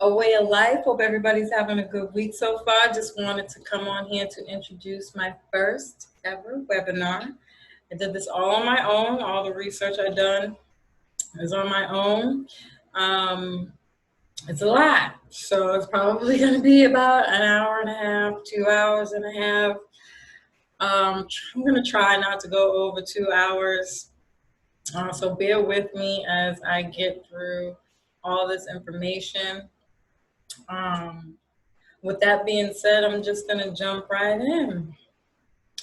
A way of life. Hope everybody's having a good week so far. Just wanted to come on here to introduce my first ever webinar. I did this all on my own. All the research I've done is on my own. It's a lot. So it's probably going to be about an hour and a half, 2 hours and a half. I'm going to try not to go over 2 hours. So bear with me as I get through all this information. With that being said, I'm just going to jump right in.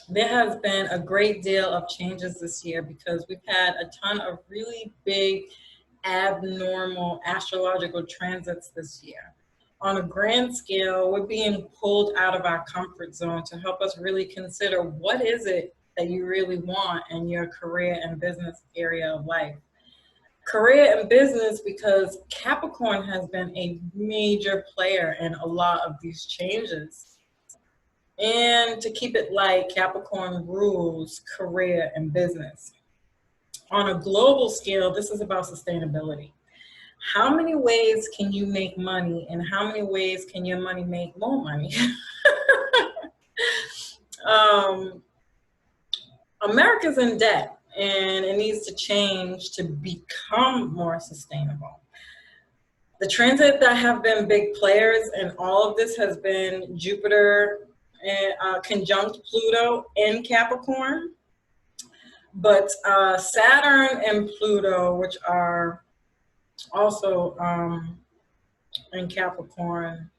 There has been a great deal of changes this year because we've had a ton of really big abnormal astrological transits this year. On a grand scale, we're being pulled out of our comfort zone to help us really consider what is it that you really want in your career and business area of life. Career and business, because Capricorn has been a major player in a lot of these changes. And to keep it light, Capricorn rules career and business. On a global scale, this is about sustainability. How many ways can you make money, and how many ways can your money make more money? America's in debt. And it needs to change to become more sustainable. The transit that have been big players in all of this has been Jupiter conjunct Pluto in Capricorn. But Saturn and Pluto, which are also in Capricorn,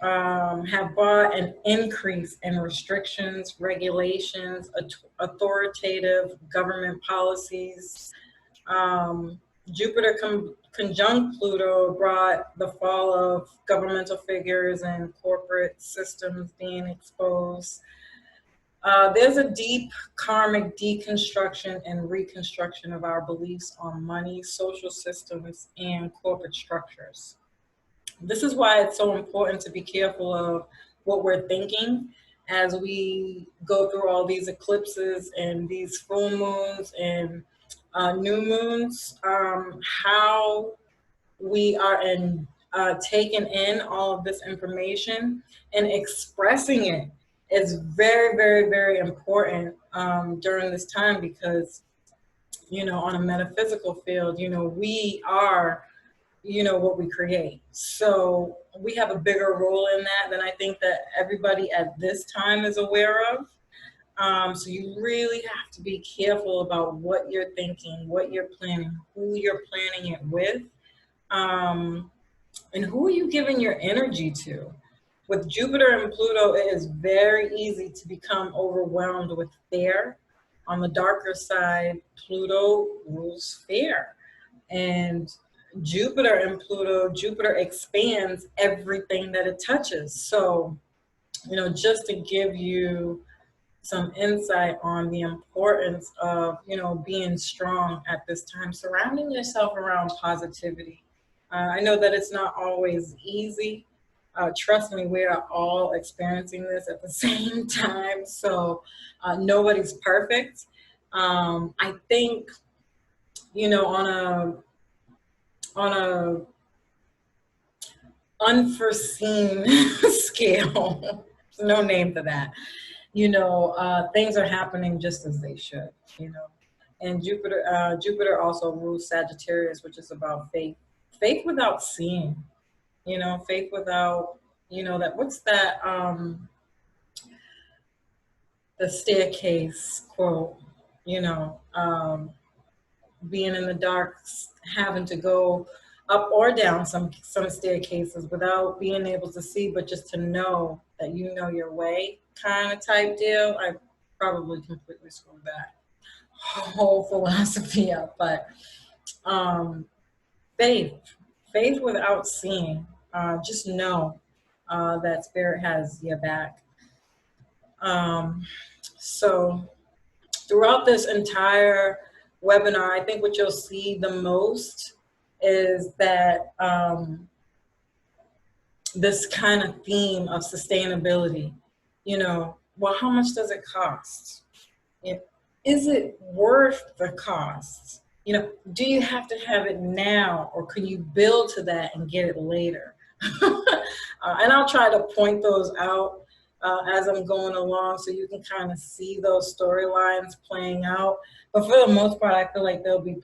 have brought an increase in restrictions, regulations, authoritative government policies. Jupiter conjunct Pluto brought the fall of governmental figures and corporate systems being exposed. There's a deep karmic deconstruction and reconstruction of our beliefs on money, social systems, and corporate structures. This is why it's so important to be careful of what we're thinking as we go through all these eclipses and these full moons and new moons, how we are taking in all of this information and expressing it is very, very, very important during this time because, on a metaphysical field, we are what we create. So we have a bigger role in that than I think that everybody at this time is aware of. So you really have to be careful about what you're thinking, what you're planning, who you're planning it with, and who are you giving your energy to. With Jupiter and Pluto, it is very easy to become overwhelmed with fear. On the darker side, Pluto rules fear. And Jupiter and Pluto, Jupiter expands everything that it touches. So, just to give you some insight on the importance of, being strong at this time, surrounding yourself around positivity. I know that it's not always easy. Trust me, we are all experiencing this at the same time. So nobody's perfect. I think, on a unforeseen scale, there's no name for that. Things are happening just as they should. And Jupiter also rules Sagittarius, which is about faith without seeing. Faith without, what's that? The staircase quote. Being in the dark, having to go up or down some staircases without being able to see, but just to know that you know your way, kind of type deal. I probably completely screwed that whole philosophy up, but faith without seeing. Just know that spirit has your back. So throughout this entire webinar, I think what you'll see the most is that this kind of theme of sustainability. Well, how much does it cost? Is it worth the cost? Do you have to have it now, or can you build to that and get it later? And I'll try to point those out as I'm going along so you can kind of see those storylines playing out. But for the most part, I feel like they'll be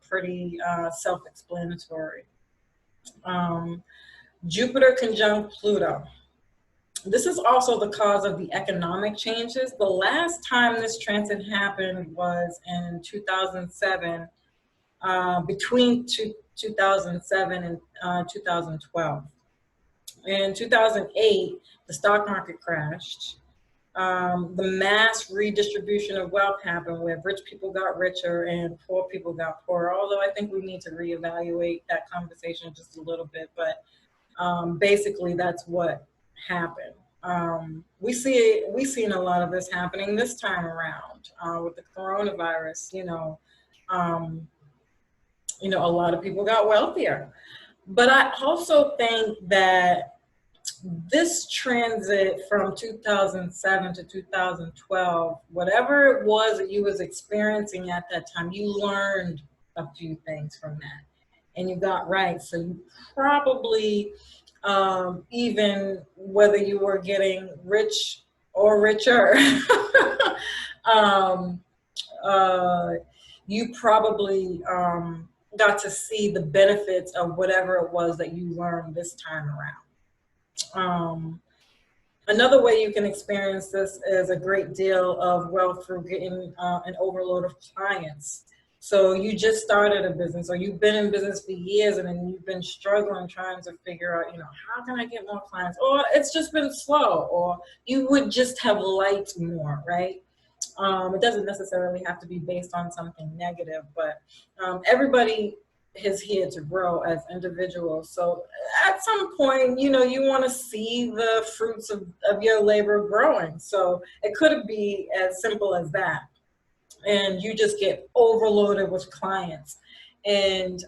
pretty self-explanatory. Um, Jupiter conjunct Pluto. This is also the cause of the economic changes. The last time this transit happened was in 2007, between 2007 and 2012. In 2008, the stock market crashed. The mass redistribution of wealth happened where rich people got richer and poor people got poorer, although I think we need to reevaluate that conversation just a little bit. But basically, that's what happened. We've seen a lot of this happening this time around with the coronavirus. A lot of people got wealthier. But I also think that this transit from 2007 to 2012, whatever it was that you was experiencing at that time, you learned a few things from that and you got right. So you probably, even whether you were getting rich or richer, um, you probably got to see the benefits of whatever it was that you learned this time around. Another way you can experience this is a great deal of wealth through getting an overload of clients. So you just started a business or you've been in business for years and then you've been struggling trying to figure out, how can I get more clients? Or it's just been slow, or you would just have liked more, right? It doesn't necessarily have to be based on something negative, but everybody is here to grow as individuals. So at some point, you want to see the fruits of your labor growing. So it could be as simple as that. And you just get overloaded with clients and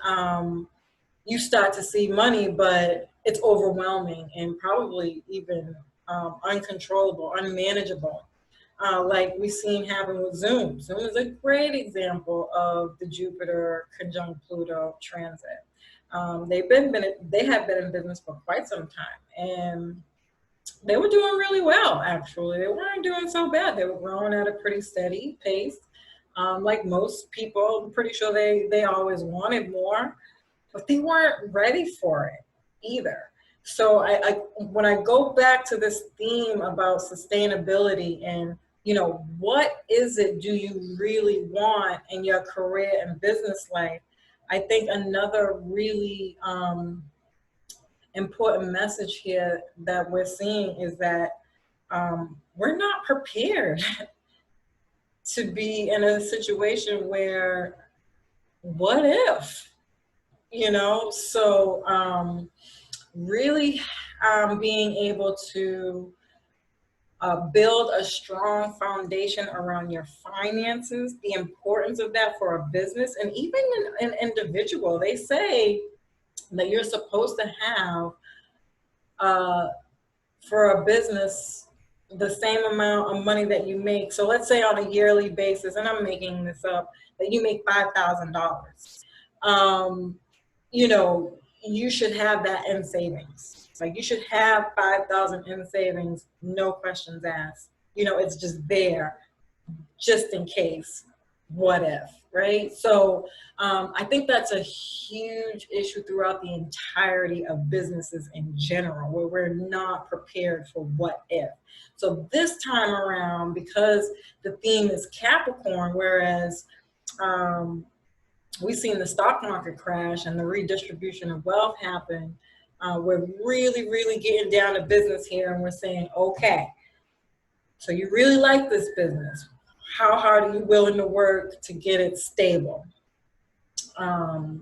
you start to see money, but it's overwhelming and probably even uncontrollable, unmanageable. Like we've seen happen with Zoom. Zoom is a great example of the Jupiter conjunct Pluto transit. They have been in business for quite some time, and they were doing really well. Actually, they weren't doing so bad. They were growing at a pretty steady pace. Like most people, I'm pretty sure they always wanted more, but they weren't ready for it either. So when I go back to this theme about sustainability and what is it do you really want in your career and business life, I think another really important message here that we're seeing is that we're not prepared to be in a situation where what if, so really being able to build a strong foundation around your finances, the importance of that for a business, and even an individual. They say that you're supposed to have for a business the same amount of money that you make. So let's say on a yearly basis, and I'm making this up, that you make $5,000. You should have that in savings. Like you should have 5,000 in savings, no questions asked. It's just there, just in case. What if, right? So I think that's a huge issue throughout the entirety of businesses in general, where we're not prepared for what if. So this time around, because the theme is Capricorn, whereas we've seen the stock market crash and the redistribution of wealth happen, we're really, really getting down to business here, and we're saying, okay, so you really like this business. How hard are you willing to work to get it stable? And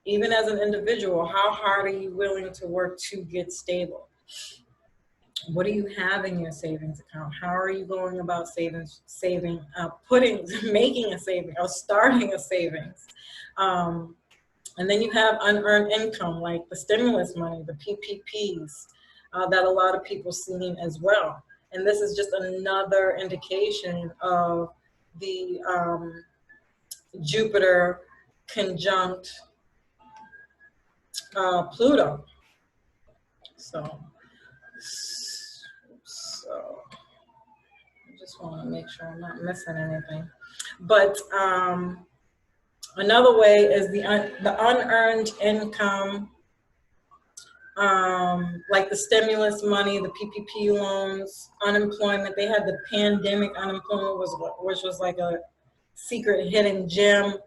even as an individual, how hard are you willing to work to get stable? What do you have in your savings account? How are you going about making a saving or starting a savings? And then you have unearned income, like the stimulus money, the PPPs, that a lot of people seen as well. And this is just another indication of the Jupiter conjunct Pluto. So I just want to make sure I'm not missing anything. But another way is the unearned income, like the stimulus money, the PPP loans, unemployment. They had the pandemic unemployment, which was like a secret hidden gem,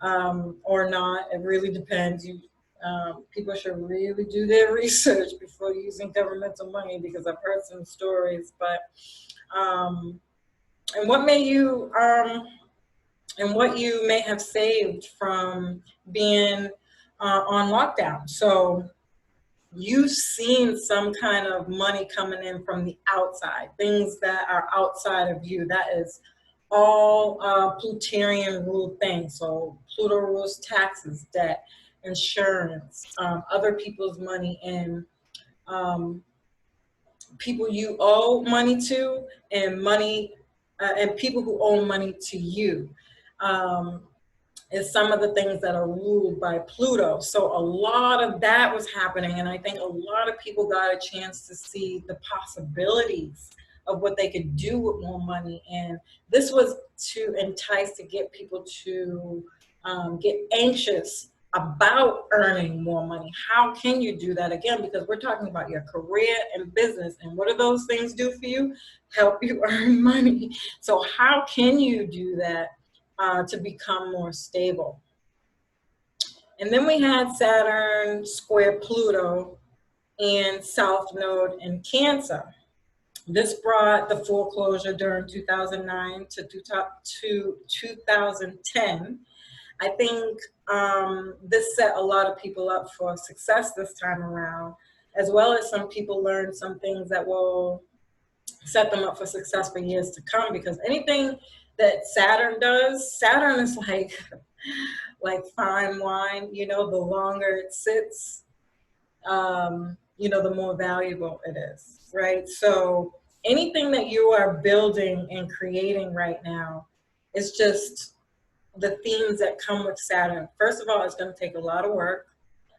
or not. It really depends. People should really do their research before using governmental money, because I've heard some stories. But and what you may have saved from being on lockdown. So you've seen some kind of money coming in from the outside, things that are outside of you. That is all Plutonian ruled things. So Pluto rules taxes, debt, insurance, other people's money, and people you owe money to, and money and people who owe money to you. Is some of the things that are ruled by Pluto. So a lot of that was happening, and I think a lot of people got a chance to see the possibilities of what they could do with more money. And this was to entice, to get people to get anxious about earning more money. How can you do that? Again, because we're talking about your career and business, and what do those things do for you? Help you earn money. So how can you do that to become more stable? And then we had Saturn square Pluto and South Node in Cancer. This brought the foreclosure during 2009 to 2010. I think this set a lot of people up for success this time around, as well as some people learned some things that will set them up for success for years to come. Because anything that Saturn does, Saturn is like fine wine, the longer it sits, the more valuable it is, right? So anything that you are building and creating right now is just the themes that come with Saturn. First of all, it's going to take a lot of work.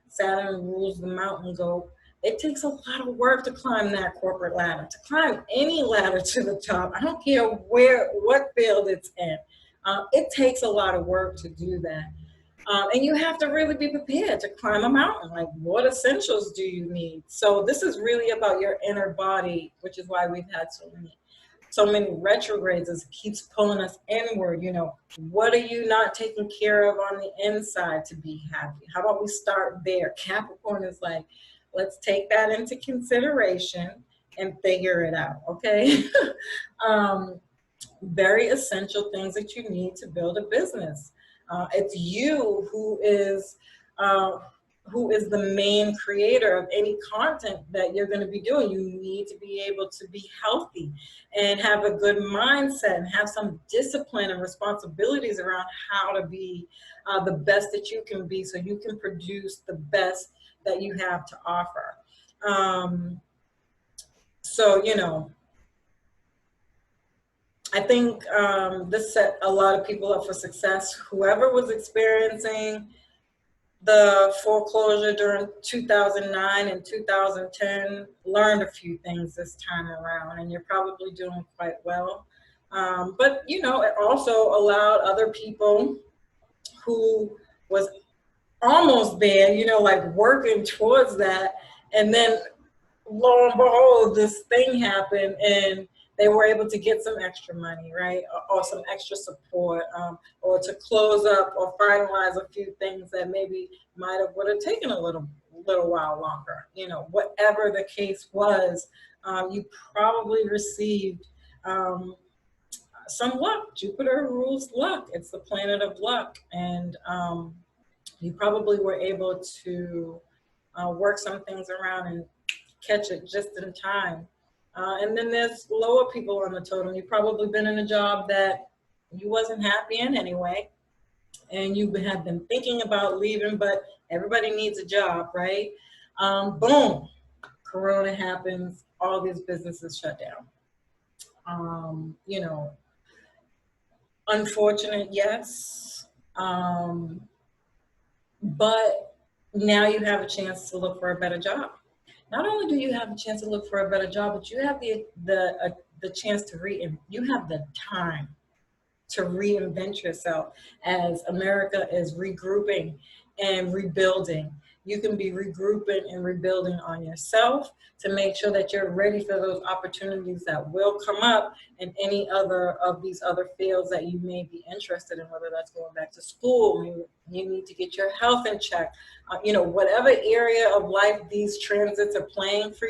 Saturn rules the mountain goat. It takes a lot of work to climb that corporate ladder, to climb any ladder to the top. I don't care what field it's in. It takes a lot of work to do that. And you have to really be prepared to climb a mountain. Like, what essentials do you need? So this is really about your inner body, which is why we've had so many retrogrades. It keeps pulling us inward. What are you not taking care of on the inside to be happy? How about we start there? Capricorn is like, let's take that into consideration and figure it out, okay? Very essential things that you need to build a business. It's you who is the main creator of any content that you're going to be doing. You need to be able to be healthy and have a good mindset and have some discipline and responsibilities around how to be the best that you can be, so you can produce the best that you have to offer. So, I think this set a lot of people up for success. Whoever was experiencing the foreclosure during 2009 and 2010 learned a few things this time around, and you're probably doing quite well. But, it also allowed other people who was almost there, like working towards that, and then lo and behold, this thing happened, and they were able to get some extra money, right? Or some extra support, or to close up or finalize a few things that maybe would have taken a little while longer. Whatever the case was, you probably received some luck. Jupiter rules luck. It's the planet of luck. And you probably were able to work some things around and catch it just in time. And then there's lower people on the totem. You've probably been in a job that you wasn't happy in anyway, and you have been thinking about leaving, but everybody needs a job, right? Boom, Corona happens, all these businesses shut down. Unfortunate, yes. But now you have a chance to look for a better job. Not only do you have a chance to look for a better job, but you have the chance to you have the time to reinvent yourself as America is regrouping and rebuilding. You can be regrouping and rebuilding on yourself to make sure that you're ready for those opportunities that will come up in any other of these other fields that you may be interested in, whether that's going back to school, you need to get your health in check. Whatever area of life these transits are playing in for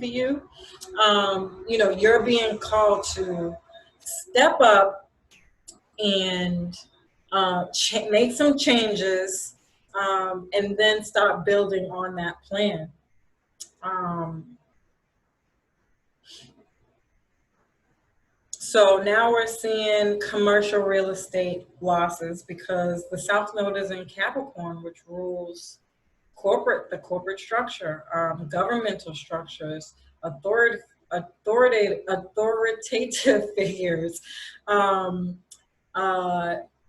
you, you're being called to step up and make some changes, and then start building on that plan. So now we're seeing commercial real estate losses because the South Node is in Capricorn, which rules the corporate structure, governmental structures, authoritative figures,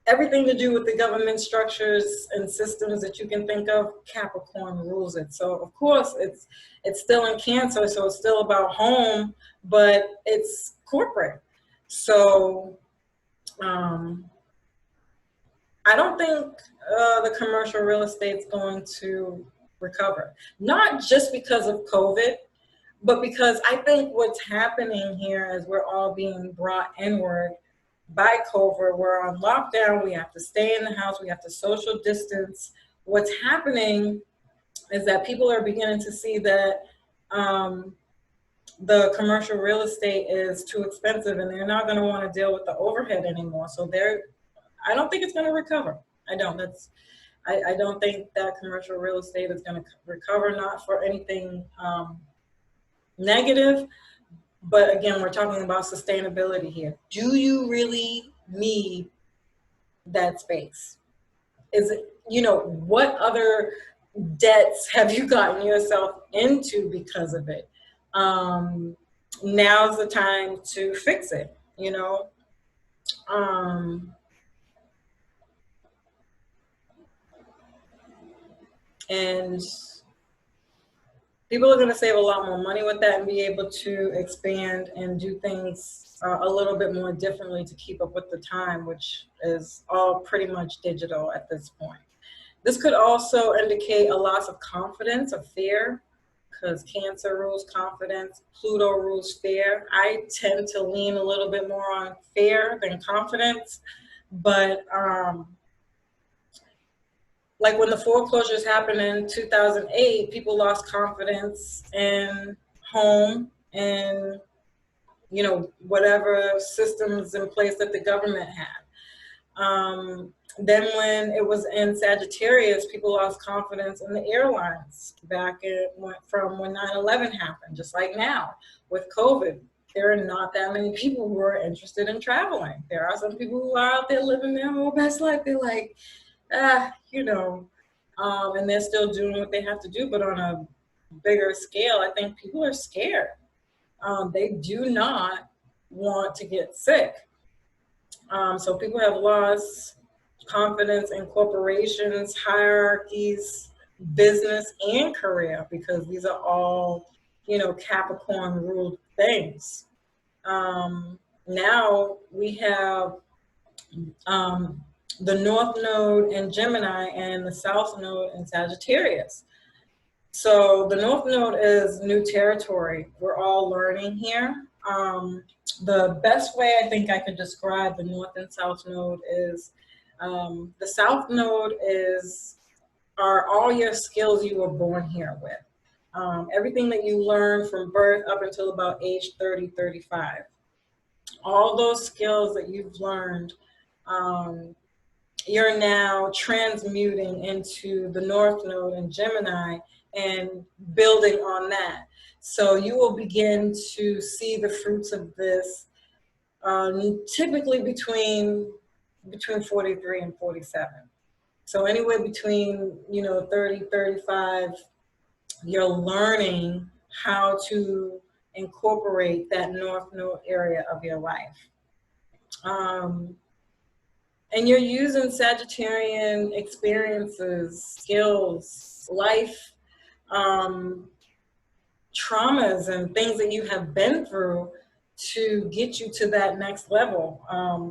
everything to do with the government structures and systems that you can think of. Capricorn rules it. So of course it's still in Cancer, so it's still about home, but it's corporate. So I don't think the commercial real estate's going to recover. Not just because of COVID, but because I think what's happening here is we're all being brought inward by COVID. We're on lockdown. We have to stay in the house. We have to social distance. What's happening is that people are beginning to see that the commercial real estate is too expensive and they're not going to want to deal with the overhead anymore. So I don't think it's going to recover. I don't think that commercial real estate is going to recover, not for anything negative. But again, we're talking about sustainability here. Do you really need that space? Is it, what other debts have you gotten yourself into because of it? Now's the time to fix it, and people are going to save a lot more money with that and be able to expand and do things a little bit more differently to keep up with the time, which is all pretty much digital at this point. This could also indicate a loss of confidence or fear, because Cancer rules confidence, Pluto rules fear. I tend to lean a little bit more on fear than confidence, but like when the foreclosures happened in 2008, people lost confidence in home and, whatever systems in place that the government had. Then when it was in Sagittarius, people lost confidence in the airlines from when 9/11 happened, just like now with COVID. There are not that many people who are interested in traveling. There are some people who are out there living their whole best life. They're like, and they're still doing what they have to do, but on a bigger scale, I think people are scared. They do not want to get sick. So people have lost confidence in corporations, hierarchies, business, and career, because these are all, Capricorn ruled things. Now we have the North Node in Gemini and the South Node in Sagittarius. So the North Node is new territory. We're all learning here. The best way I think I could describe the North and South Node is the South Node are all your skills you were born here with. Everything that you learn from birth up until about age 30, 35. All those skills that you've learned, you're now transmuting into the North Node in Gemini and building on that. So you will begin to see the fruits of this typically between 43 and 47. So anywhere between 30, 35, you're learning how to incorporate that North Node area of your life. And you're using Sagittarian experiences, skills, life, traumas and things that you have been through to get you to that next level.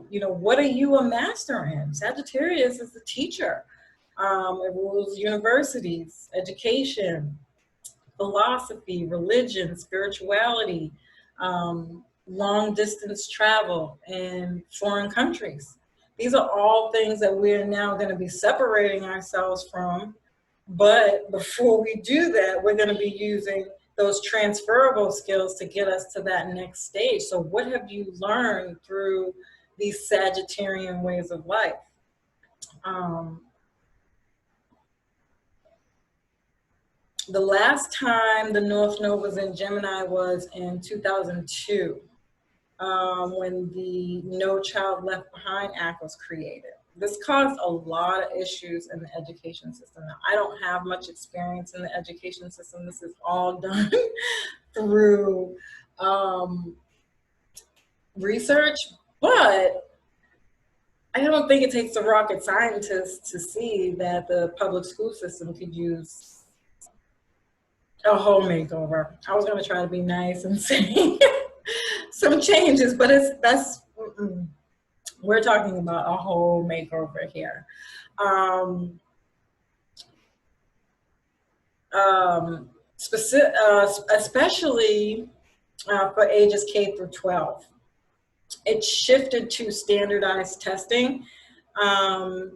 You know, what are you a master in? Sagittarius is the teacher. It rules universities, education, philosophy, religion, spirituality, long distance travel, and foreign countries. These are all things that we're now going to be separating ourselves from. But before we do that, we're going to be using those transferable skills to get us to that next stage. So, what have you learned through these Sagittarian ways of life? The last time the North Node was in Gemini was in 2002, when the No Child Left Behind Act was created. This caused a lot of issues in the education system. Now, I don't have much experience in the education system. This is all done through research, but I don't think it takes a rocket scientist to see that the public school system could use a whole makeover. I was going to try to be nice and say some changes, but we're talking about a whole makeover here. Especially for ages K through 12. It shifted to standardized testing. I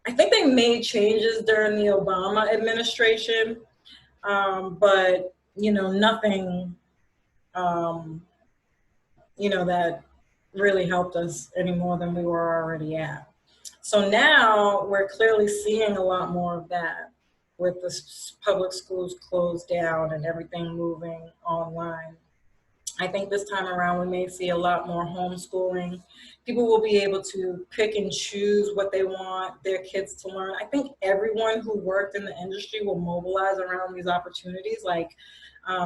think they made changes during the Obama administration, but you know, nothing, you know, that really helped us any more than we were already at. So now we're clearly seeing a lot more of that with the public schools closed down and everything moving online. I think this time around we may see a lot more homeschooling. People will be able to pick and choose what they want their kids to learn. I think everyone who worked in the industry will mobilize around these opportunities. Like,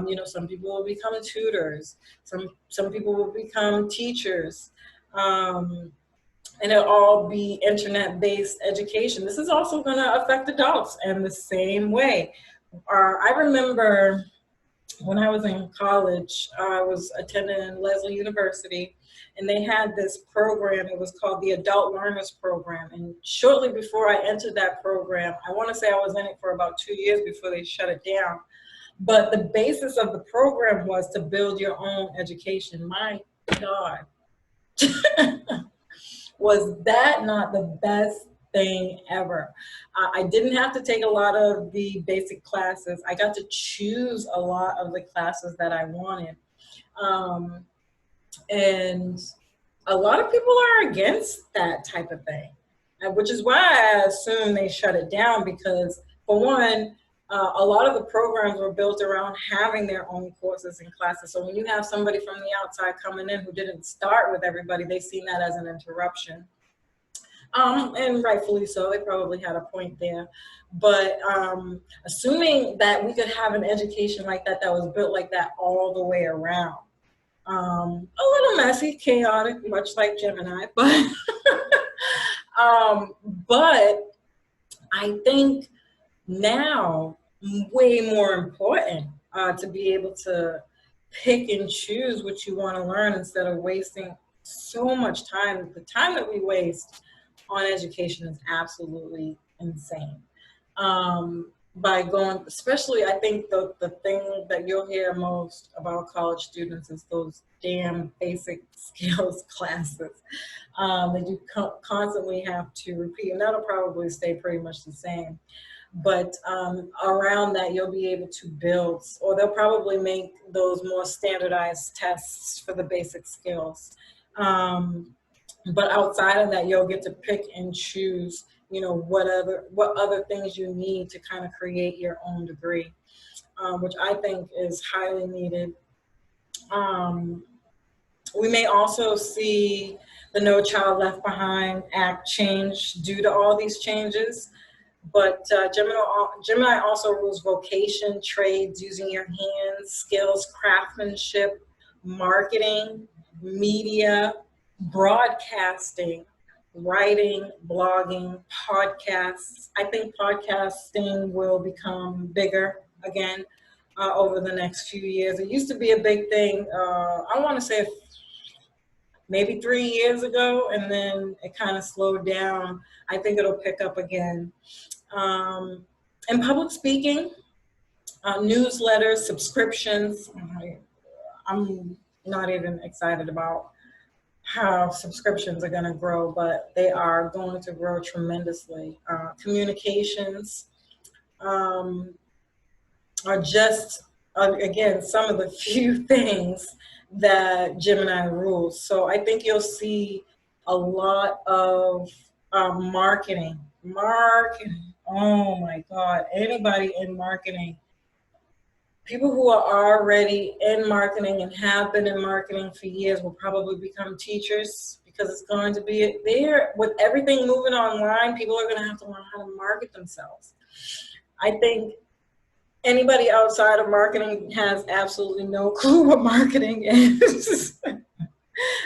you know, some people will become tutors. Some people will become teachers. And it'll all be internet-based education. This is also going to affect adults in the same way. I remember when I was in college, I was attending Lesley University, and they had this program. It was called the Adult Learners Program. And shortly before I entered that program, I want to say I was in it for about 2 years before they shut it down. But the basis of the program was to build your own education. My God. Was that not the best thing ever? I didn't have to take a lot of the basic classes. I got to choose a lot of the classes that I wanted. And a lot of people are against that type of thing, which is why I assume they shut it down because, for one, a lot of the programs were built around having their own courses and classes. So when you have somebody from the outside coming in who didn't start with everybody, they seen that as an interruption. And rightfully so, they probably had a point there. But assuming that we could have an education like that, that was built like that all the way around. A little messy, chaotic, much like Gemini, but but I think now way more important to be able to pick and choose what you want to learn instead of wasting so much time. The time that we waste on education is absolutely insane. By going, especially I think the thing that you'll hear most about college students is those damn basic skills classes that you constantly have to repeat, and that'll probably stay pretty much the same. But around that, you'll be able to build, or they'll probably make those more standardized tests for the basic skills. But outside of that, you'll get to pick and choose, you know, what other things you need to kind of create your own degree, which I think is highly needed. We may also see the No Child Left Behind Act change due to all these changes. But Gemini also rules vocation, trades, using your hands, skills, craftsmanship, marketing, media, broadcasting, writing, blogging, podcasts. I think podcasting will become bigger again over the next few years. It used to be a big thing, I want to say maybe 3 years ago, and then it kind of slowed down. I think it'll pick up again. Um, and public speaking, newsletters, subscriptions. I'm not even excited about how subscriptions are going to grow, but they are going to grow tremendously. Communications um, are just, again, some of the few things that Gemini rules. So I think you'll see a lot of marketing. Marketing. Oh my God. Anybody in marketing, people who are already in marketing and have been in marketing for years will probably become teachers, because it's going to be there with everything moving online. People are going to have to learn how to market themselves. I think anybody outside of marketing has absolutely no clue what marketing is.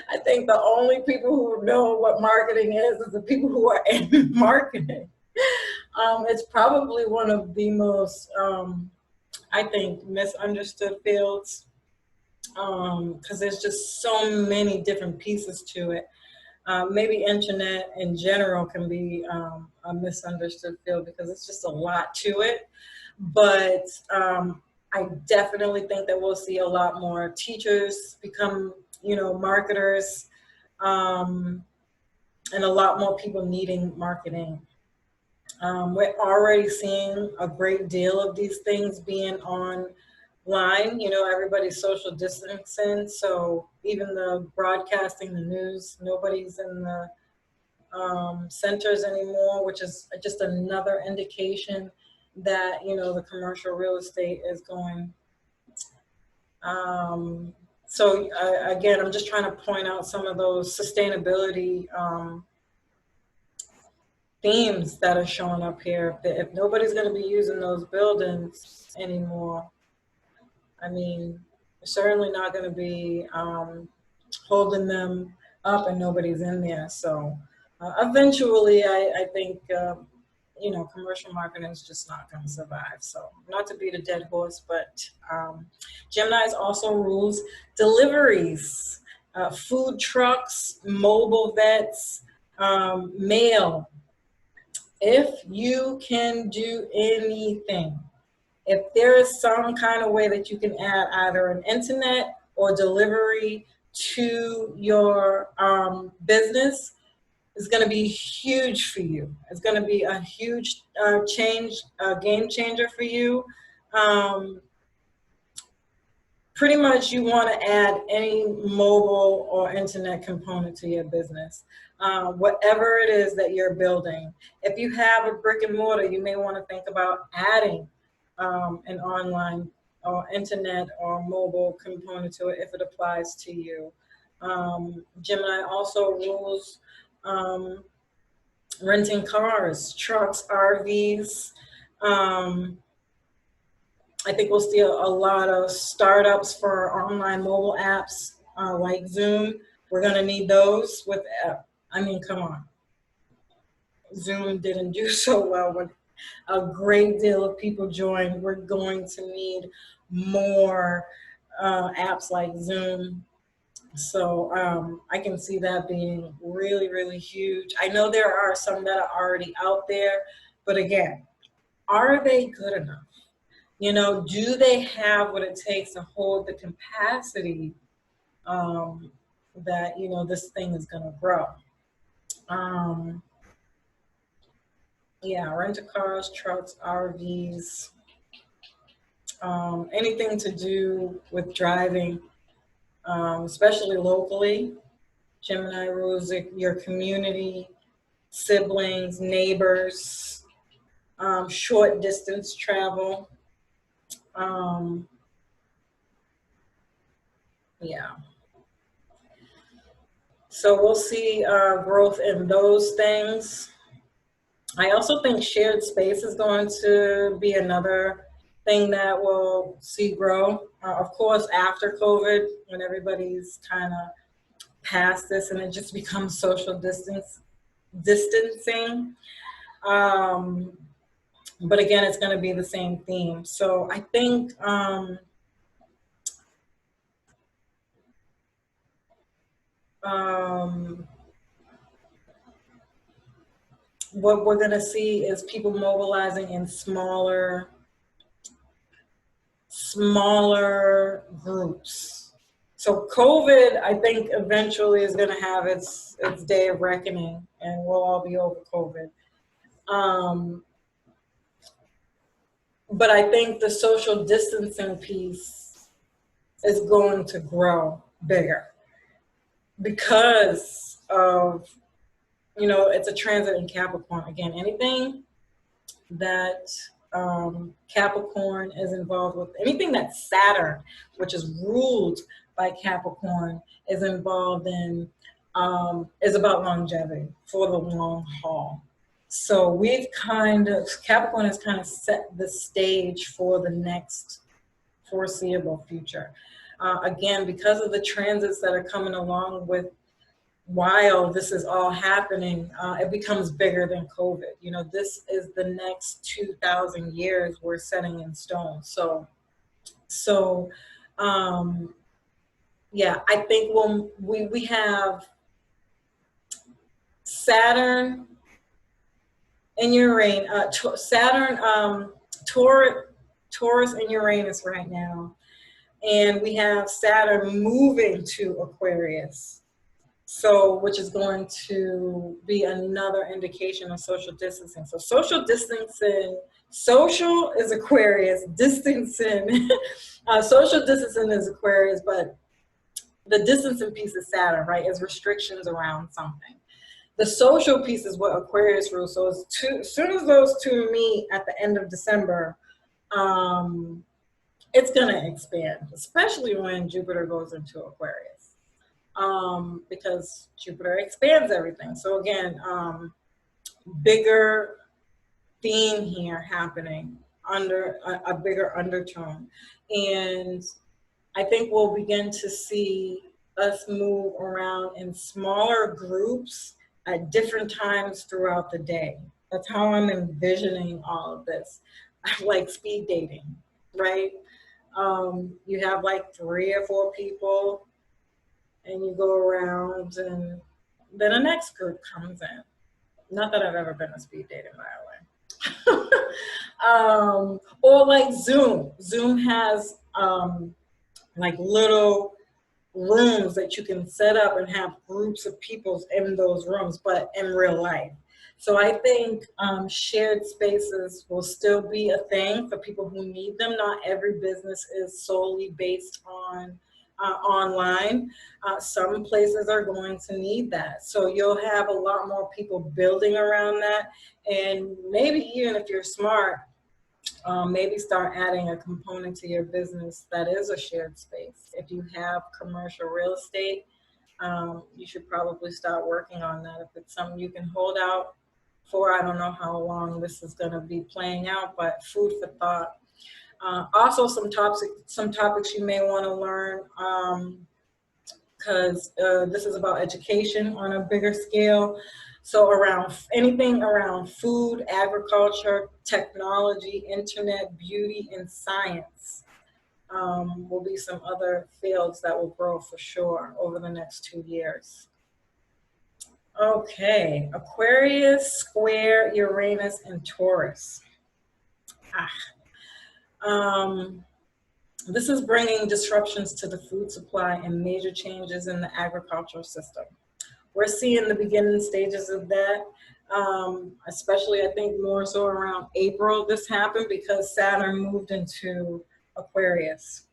I think the only people who know what marketing is the people who are in marketing. It's probably one of the most, I think, misunderstood fields, because there's just so many different pieces to it. Maybe internet in general can be a misunderstood field because it's just a lot to it. But I definitely think that we'll see a lot more teachers become, marketers, and a lot more people needing marketing. We're already seeing a great deal of these things being online. Everybody's social distancing, so even the broadcasting, the news, nobody's in the centers anymore, which is just another indication that the commercial real estate is going. So again, I'm just trying to point out some of those sustainability themes that are showing up here. If nobody's going to be using those buildings anymore, I mean, we're certainly not going to be holding them up and nobody's in there. So eventually, I think, commercial marketing is just not going to survive. So not to beat a dead horse, but Gemini's also rules deliveries, food trucks, mobile vets, mail. If you can do anything, if there is some kind of way that you can add either an internet or delivery to your business, is going to be huge for you. It's going to be a huge game changer for you. Pretty much you want to add any mobile or internet component to your business, whatever it is that you're building. If you have a brick and mortar, you may want to think about adding an online or internet or mobile component to it if it applies to you. Gemini also rules renting cars, trucks, RVs. I think we'll see a lot of startups for online mobile apps like Zoom. We're going to need those with, come on. Zoom didn't do so well when a great deal of people joined. We're going to need more apps like Zoom. So I can see that being really, really huge. I know there are some that are already out there, but again, are they good enough? Do they have what it takes to hold the capacity that, this thing is going to grow? Rent-a-cars, trucks, RVs, anything to do with driving, especially locally. Gemini rules your community, siblings, neighbors, short distance travel. So we'll see growth in those things. I also think shared space is going to be another thing that we'll see grow. Of course, after COVID, when everybody's kind of past this and it just becomes social distance, distancing. But again, it's going to be the same theme. So I think what we're going to see is people mobilizing in smaller groups. So COVID, I think, eventually is going to have its day of reckoning, and we'll all be over COVID. But I think the social distancing piece is going to grow bigger because of, it's a transit in Capricorn. Again, anything that Capricorn is involved with, anything that Saturn, which is ruled by Capricorn, is involved in, is about longevity for the long haul. So Capricorn has kind of set the stage for the next foreseeable future. Again, because of the transits that are coming along with while this is all happening, it becomes bigger than COVID. This is the next 2,000 years we're setting in stone. So, yeah, I think we have Saturn and Uranus, Taurus and Uranus right now, and we have Saturn moving to Aquarius. So, which is going to be another indication of social distancing. So social distancing, social is Aquarius, distancing, social distancing is Aquarius, but the distancing piece is Saturn, right? Is restrictions around something. The social piece is what Aquarius rules. So as soon as those two meet at the end of December, it's going to expand, especially when Jupiter goes into Aquarius. Because Jupiter expands everything. So again, bigger theme here happening under a bigger undertone. And I think we'll begin to see us move around in smaller groups at different times throughout the day. That's how I'm envisioning all of this. Like speed dating, right? You have like 3 or 4 people and you go around, and then a next group comes in. Not that I've ever been a speed dating, by the way. Or like Zoom. Zoom has like little rooms that you can set up and have groups of people in those rooms, but in real life. So I think shared spaces will still be a thing for people who need them. Not every business is solely based on online. Some places are going to need that. So you'll have a lot more people building around that. And maybe even if you're smart, maybe start adding a component to your business that is a shared space. If you have commercial real estate, you should probably start working on that. If it's something you can hold out for, I don't know how long this is going to be playing out, but food for thought. Also, some topics you may want to learn, because this is about education on a bigger scale. So anything around food, agriculture, technology, internet, beauty, and science will be some other fields that will grow for sure over the next 2 years. Okay, Aquarius square Uranus and Taurus. This is bringing disruptions to the food supply and major changes in the agricultural system. We're seeing the beginning stages of that, especially I think more so around April. This happened because Saturn moved into Aquarius.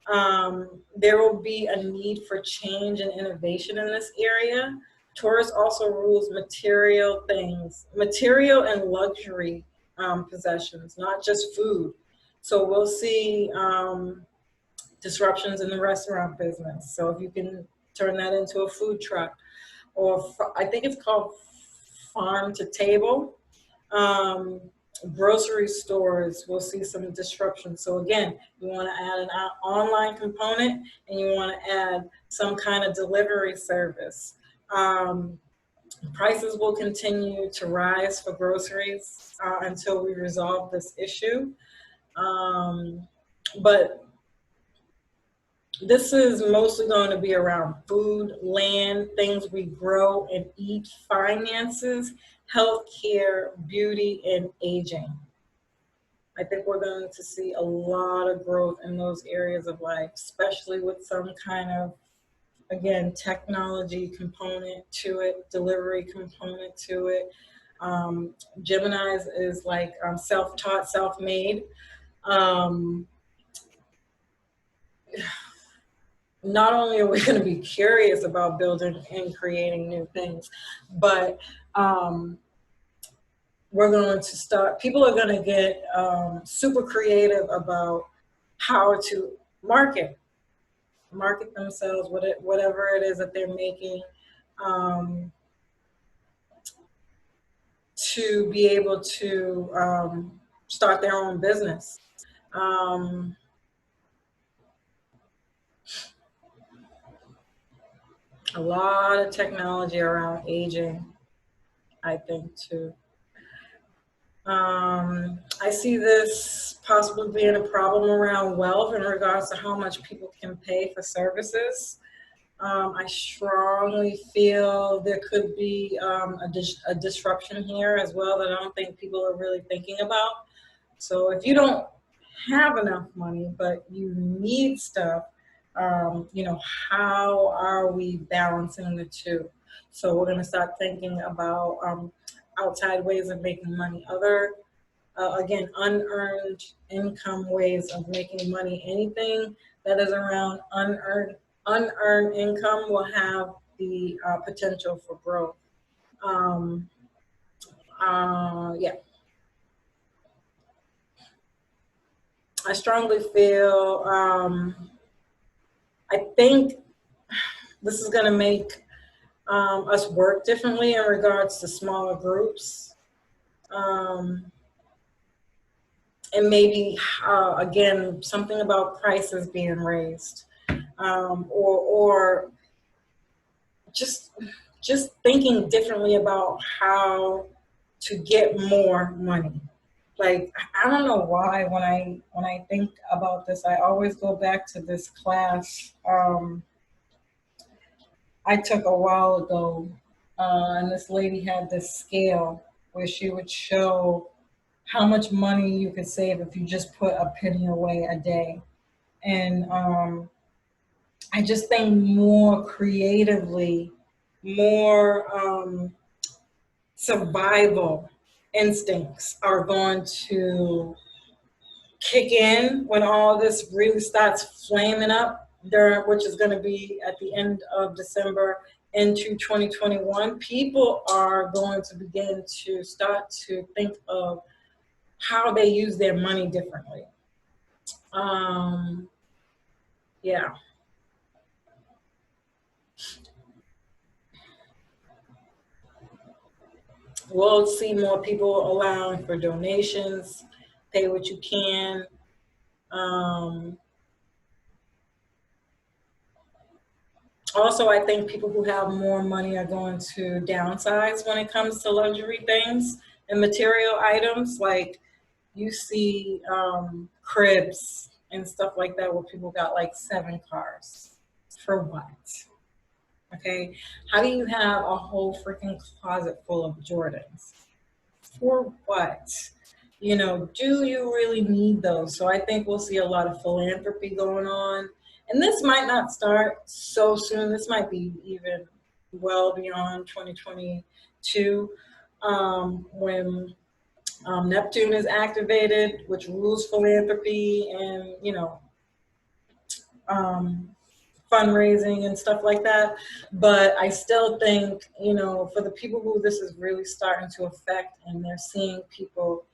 There will be a need for change and innovation in this area. Taurus also rules material things, material and luxury possessions, not just food. So we'll see disruptions in the restaurant business. So if you can turn that into a food truck, or I think it's called farm to table. Grocery stores will see some disruption. So again, you want to add an online component, and you want to add some kind of delivery service. Prices will continue to rise for groceries until we resolve this issue. But this is mostly going to be around food, land, things we grow and eat, finances, healthcare, beauty, and aging. I think we're going to see a lot of growth in those areas of life, especially with some kind of, again, technology component to it, delivery component to it. Gemini is like self-taught, self-made. Um, not only are we going to be curious about building and creating new things, but we're going to start, people are going to get super creative about how to market themselves, whatever it is that they're making, to be able to start their own business. A lot of technology around aging, I think, too. I see this possibly being a problem around wealth in regards to how much people can pay for services. I strongly feel there could be a disruption here as well that I don't think people are really thinking about. So if you don't have enough money, but you need stuff, how are we balancing the two? So we're going to start thinking about outside ways of making money, other, again, unearned income ways of making money. Anything that is around unearned income will have the potential for growth. Yeah, I strongly feel, I think this is going to make us work differently in regards to smaller groups. And maybe, again, something about prices being raised, or just thinking differently about how to get more money. Like, I don't know why when I think about this, I always go back to this class I took a while ago, and this lady had this scale where she would show how much money you could save if you just put a penny away a day. And I just think more creatively, more survival instincts are going to kick in when all this really starts flaming up, during, which is going to be at the end of December into 2021. People are going to begin to start to think of how they use their money differently. Yeah. We'll see more people allowing for donations, pay what you can. Um, Also, I think people who have more money are going to downsize when it comes to luxury things and material items. Like, you see cribs and stuff like that where people got like 7 cars. For what? Okay. How do you have a whole freaking closet full of Jordans? For what? Do you really need those? So I think we'll see a lot of philanthropy going on. And this might not start so soon. This might be even well beyond 2022, when Neptune is activated, which rules philanthropy and, um, fundraising and stuff like that. But I still think, for the people who this is really starting to affect and they're seeing people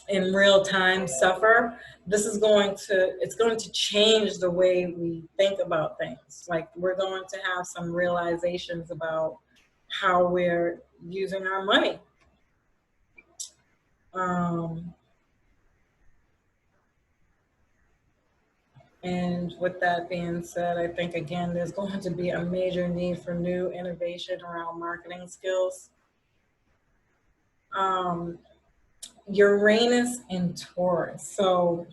in real time suffer, it's going to change the way we think about things. Like, we're going to have some realizations about how we're using our money. And with that being said, I think again, there's going to be a major need for new innovation around marketing skills. Uranus and Taurus. So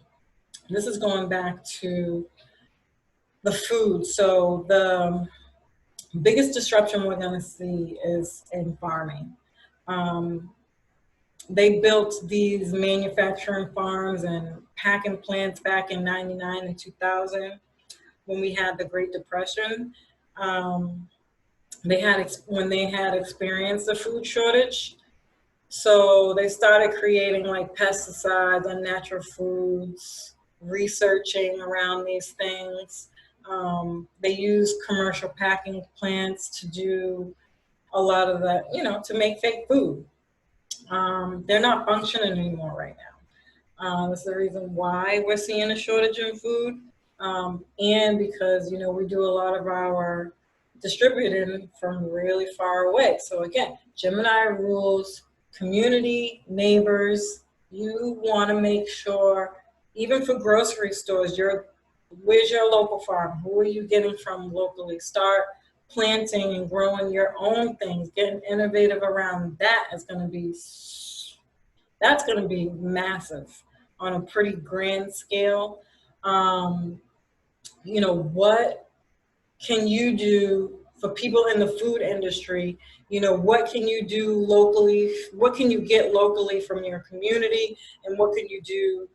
this is going back to the food. So the biggest disruption we're going to see is in farming. They built these manufacturing farms and packing plants back in 99 and 2000 when we had the Great Depression. When they had experienced a food shortage. So they started creating like pesticides, unnatural foods, researching around these things. They use commercial packing plants to do a lot of that, to make fake food. They're not functioning anymore right now. That's the reason why we're seeing a shortage in food. And because, we do a lot of our distributing from really far away. So again, Gemini rules community, neighbors. You want to make sure, even for grocery stores, where's your local farm? Who are you getting from locally? Start planting and growing your own things. Getting innovative around that is going to be massive on a pretty grand scale. What can you do for people in the food industry? What can you do locally? What can you get locally from your community? And what can you do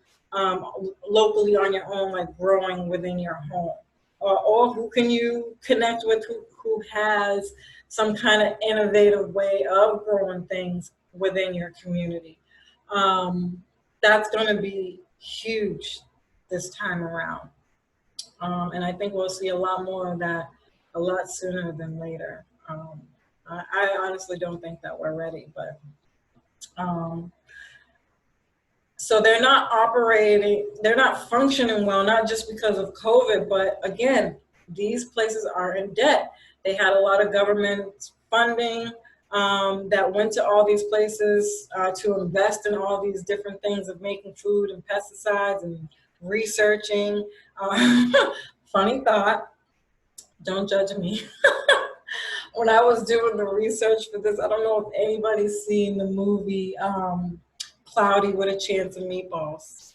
locally on your own, like growing within your home? Or who can you connect with who has some kind of innovative way of growing things within your community? That's going to be huge this time around. And I think we'll see a lot more of that a lot sooner than later. I honestly don't think that we're ready, but so they're not functioning well, not just because of COVID, but again, these places are in debt. They had a lot of government funding that went to all these places to invest in all these different things of making food and pesticides and researching. Funny thought, don't judge me. When I was doing the research for this, I don't know if anybody's seen the movie Cloudy with a Chance of Meatballs.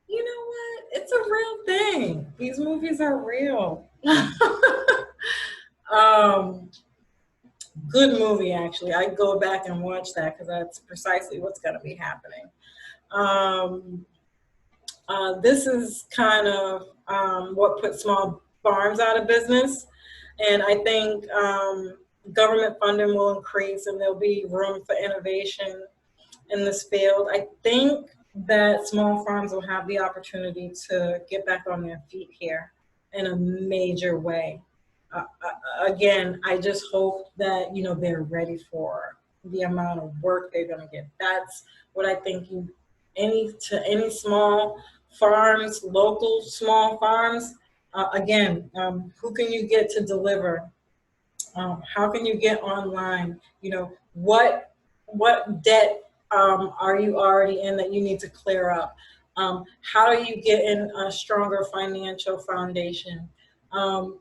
You know what? It's a real thing. These movies are real. Good movie, actually. I go back and watch that because that's precisely what's going to be happening. This is kind of what put small farms out of business. And I think government funding will increase and there'll be room for innovation in this field. I think that small farms will have the opportunity to get back on their feet here in a major way. Again, I just hope that, they're ready for the amount of work they're going to get. That's what I think any small farms, local small farms, again, who can you get to deliver? How can you get online? What debt are you already in that you need to clear up? How do you get in a stronger financial foundation? How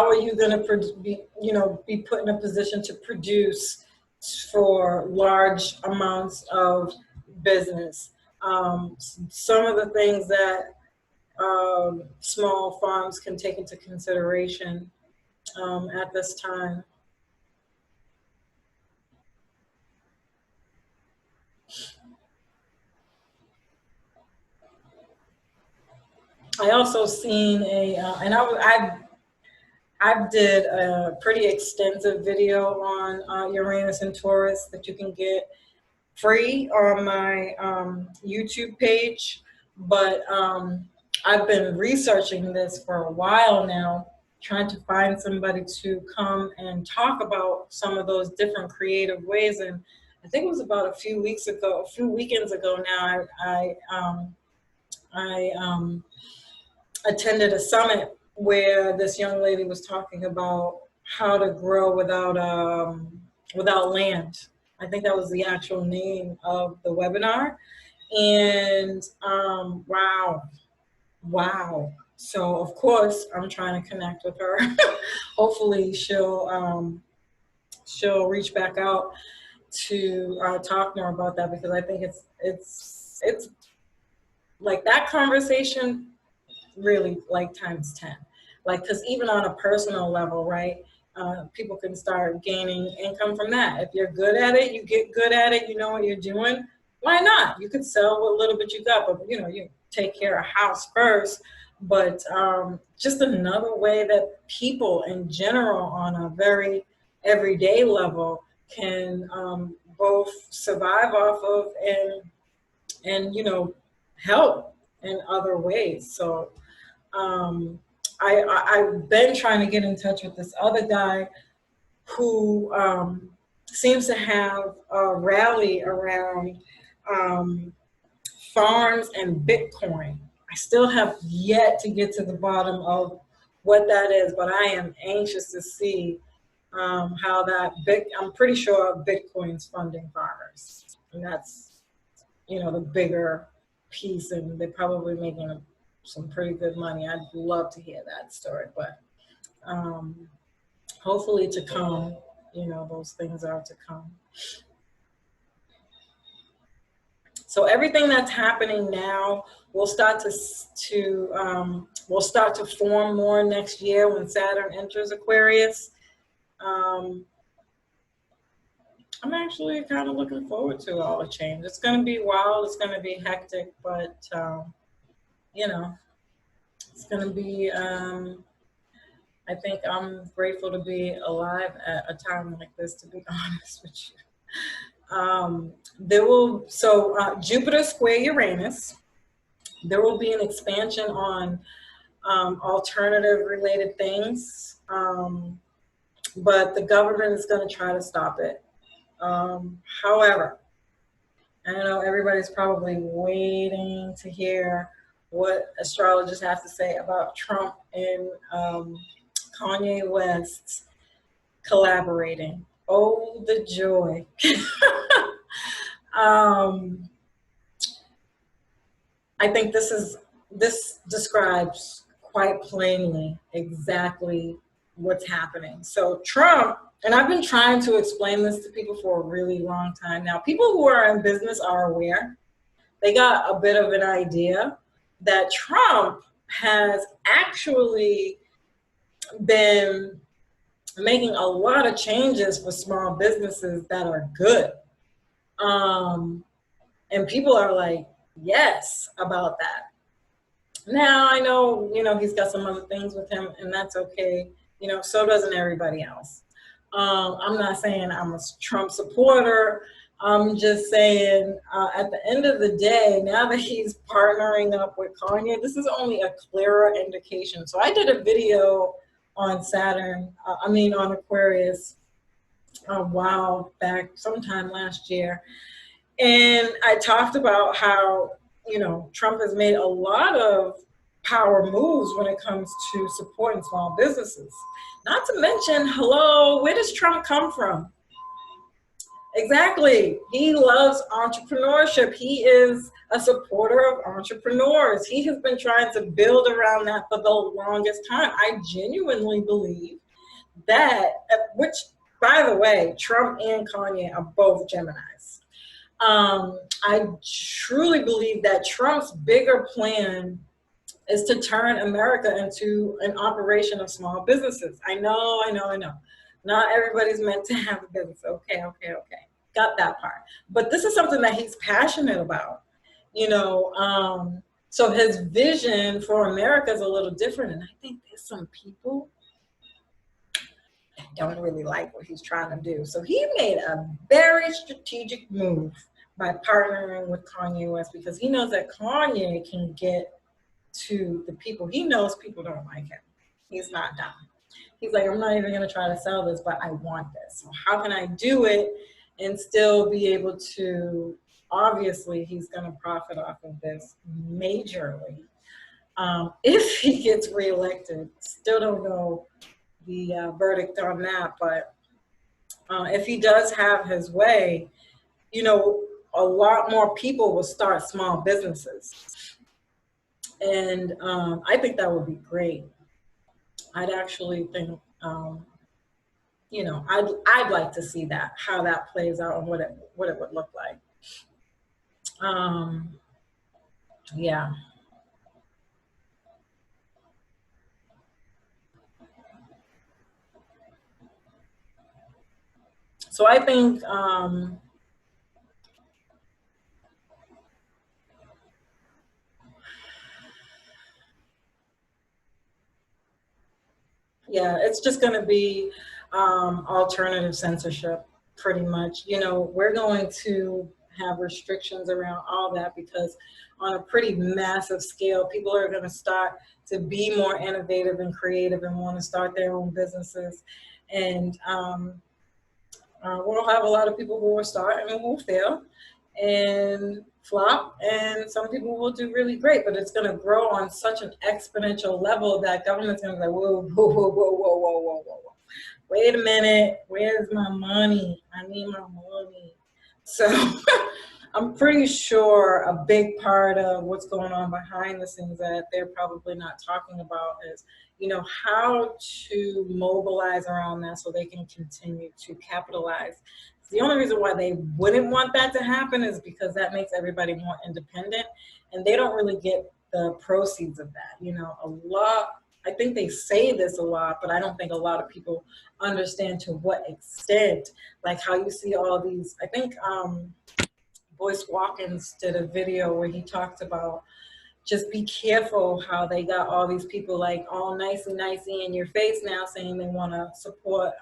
are you going to be put in a position to produce for large amounts of business? Some of the things that small farms can take into consideration at this time. I also seen and I did a pretty extensive video on Uranus and Taurus that you can get free on my YouTube page, but I've been researching this for a while now, trying to find somebody to come and talk about some of those different creative ways. And I think it was about a few weekends ago now, I attended a summit where this young lady was talking about how to grow without land. I think that was the actual name of the webinar. And wow. So of course I'm trying to connect with her. Hopefully she'll reach back out to talk more about that, because I think it's like that conversation really like times 10, like, because even on a personal level, right, people can start gaining income from that. If you're good at it, you get good at it, you know what you're doing, why not? You could sell what little bit you got, but you take care of house first. But just another way that people in general on a very everyday level can both survive off of and help in other ways. So I've been trying to get in touch with this other guy who seems to have a rally around farms and Bitcoin. I still have yet to get to the bottom of what that is, but I am anxious to see how I'm pretty sure Bitcoin's funding farmers, and that's the bigger piece, and they're probably making some pretty good money. I'd love to hear that story, but hopefully to come, those things are to come. So everything that's happening now will start to form more next year when Saturn enters Aquarius. I'm actually kind of looking forward to all the change. It's going to be wild. It's going to be hectic, but it's going to be. I think I'm grateful to be alive at a time like this, to be honest with you. Jupiter square Uranus. There will be an expansion on alternative related things, but the government is going to try to stop it. However, I know everybody's probably waiting to hear what astrologers have to say about Trump and Kanye West collaborating. Oh, the joy. I think this describes quite plainly exactly what's happening. So Trump, and I've been trying to explain this to people for a really long time now. People who are in business are aware. They got a bit of an idea that Trump has actually been making a lot of changes for small businesses that are good. And people are like, yes, about that. Now, I know, he's got some other things with him, and that's okay. So doesn't everybody else. I'm not saying I'm a Trump supporter. I'm just saying at the end of the day, now that he's partnering up with Kanye, this is only a clearer indication. So I did a video on on Aquarius a while back, sometime last year. And I talked about how, Trump has made a lot of power moves when it comes to supporting small businesses. Not to mention, hello, where does Trump come from? Exactly. He loves entrepreneurship. He is a supporter of entrepreneurs. He has been trying to build around that for the longest time. I genuinely believe that, which, by the way, Trump and Kanye are both Geminis. I truly believe that Trump's bigger plan is to turn America into an operation of small businesses. I know. Not everybody's meant to have a business. Okay. Got that part. But this is something that he's passionate about, so his vision for America is a little different. And I think there's some people that don't really like what he's trying to do. So he made a very strategic move by partnering with Kanye West, because he knows that Kanye can get to the people. He knows people don't like him. He's not dumb. He's like, I'm not even going to try to sell this, but I want this. So how can I do it and still be able to, obviously he's going to profit off of this majorly. If he gets reelected, still don't know the verdict on that, but if he does have his way, a lot more people will start small businesses. And I think that would be great. I'd actually think, you know, I'd like to see that, how that plays out and what it would look like. Um, yeah. So I think, yeah, it's just going to be alternative censorship, pretty much. You know, we're going to have restrictions around all that because on a pretty massive scale, people are going to start to be more innovative and creative and want to start their own businesses. And we'll have a lot of people who will start and who will fail and flop, and some people will do really great, but it's going to grow on such an exponential level that government's going to be like, whoa, whoa, whoa, whoa, whoa, whoa, whoa, whoa. Wait a minute, where's my money? I need my money. So I'm pretty sure a big part of what's going on behind the scenes that they're probably not talking about is, you know, how to mobilize around that so they can continue to capitalize. The only reason why they wouldn't want that to happen is because that makes everybody more independent, and they don't really get the proceeds of that. You know, a lot, I think they say this a lot, but I don't think a lot of people understand to what extent, like how you see all these, I think Boyce Watkins did a video where he talked about just be careful how they got all these people like all nicey in your face now saying they want to support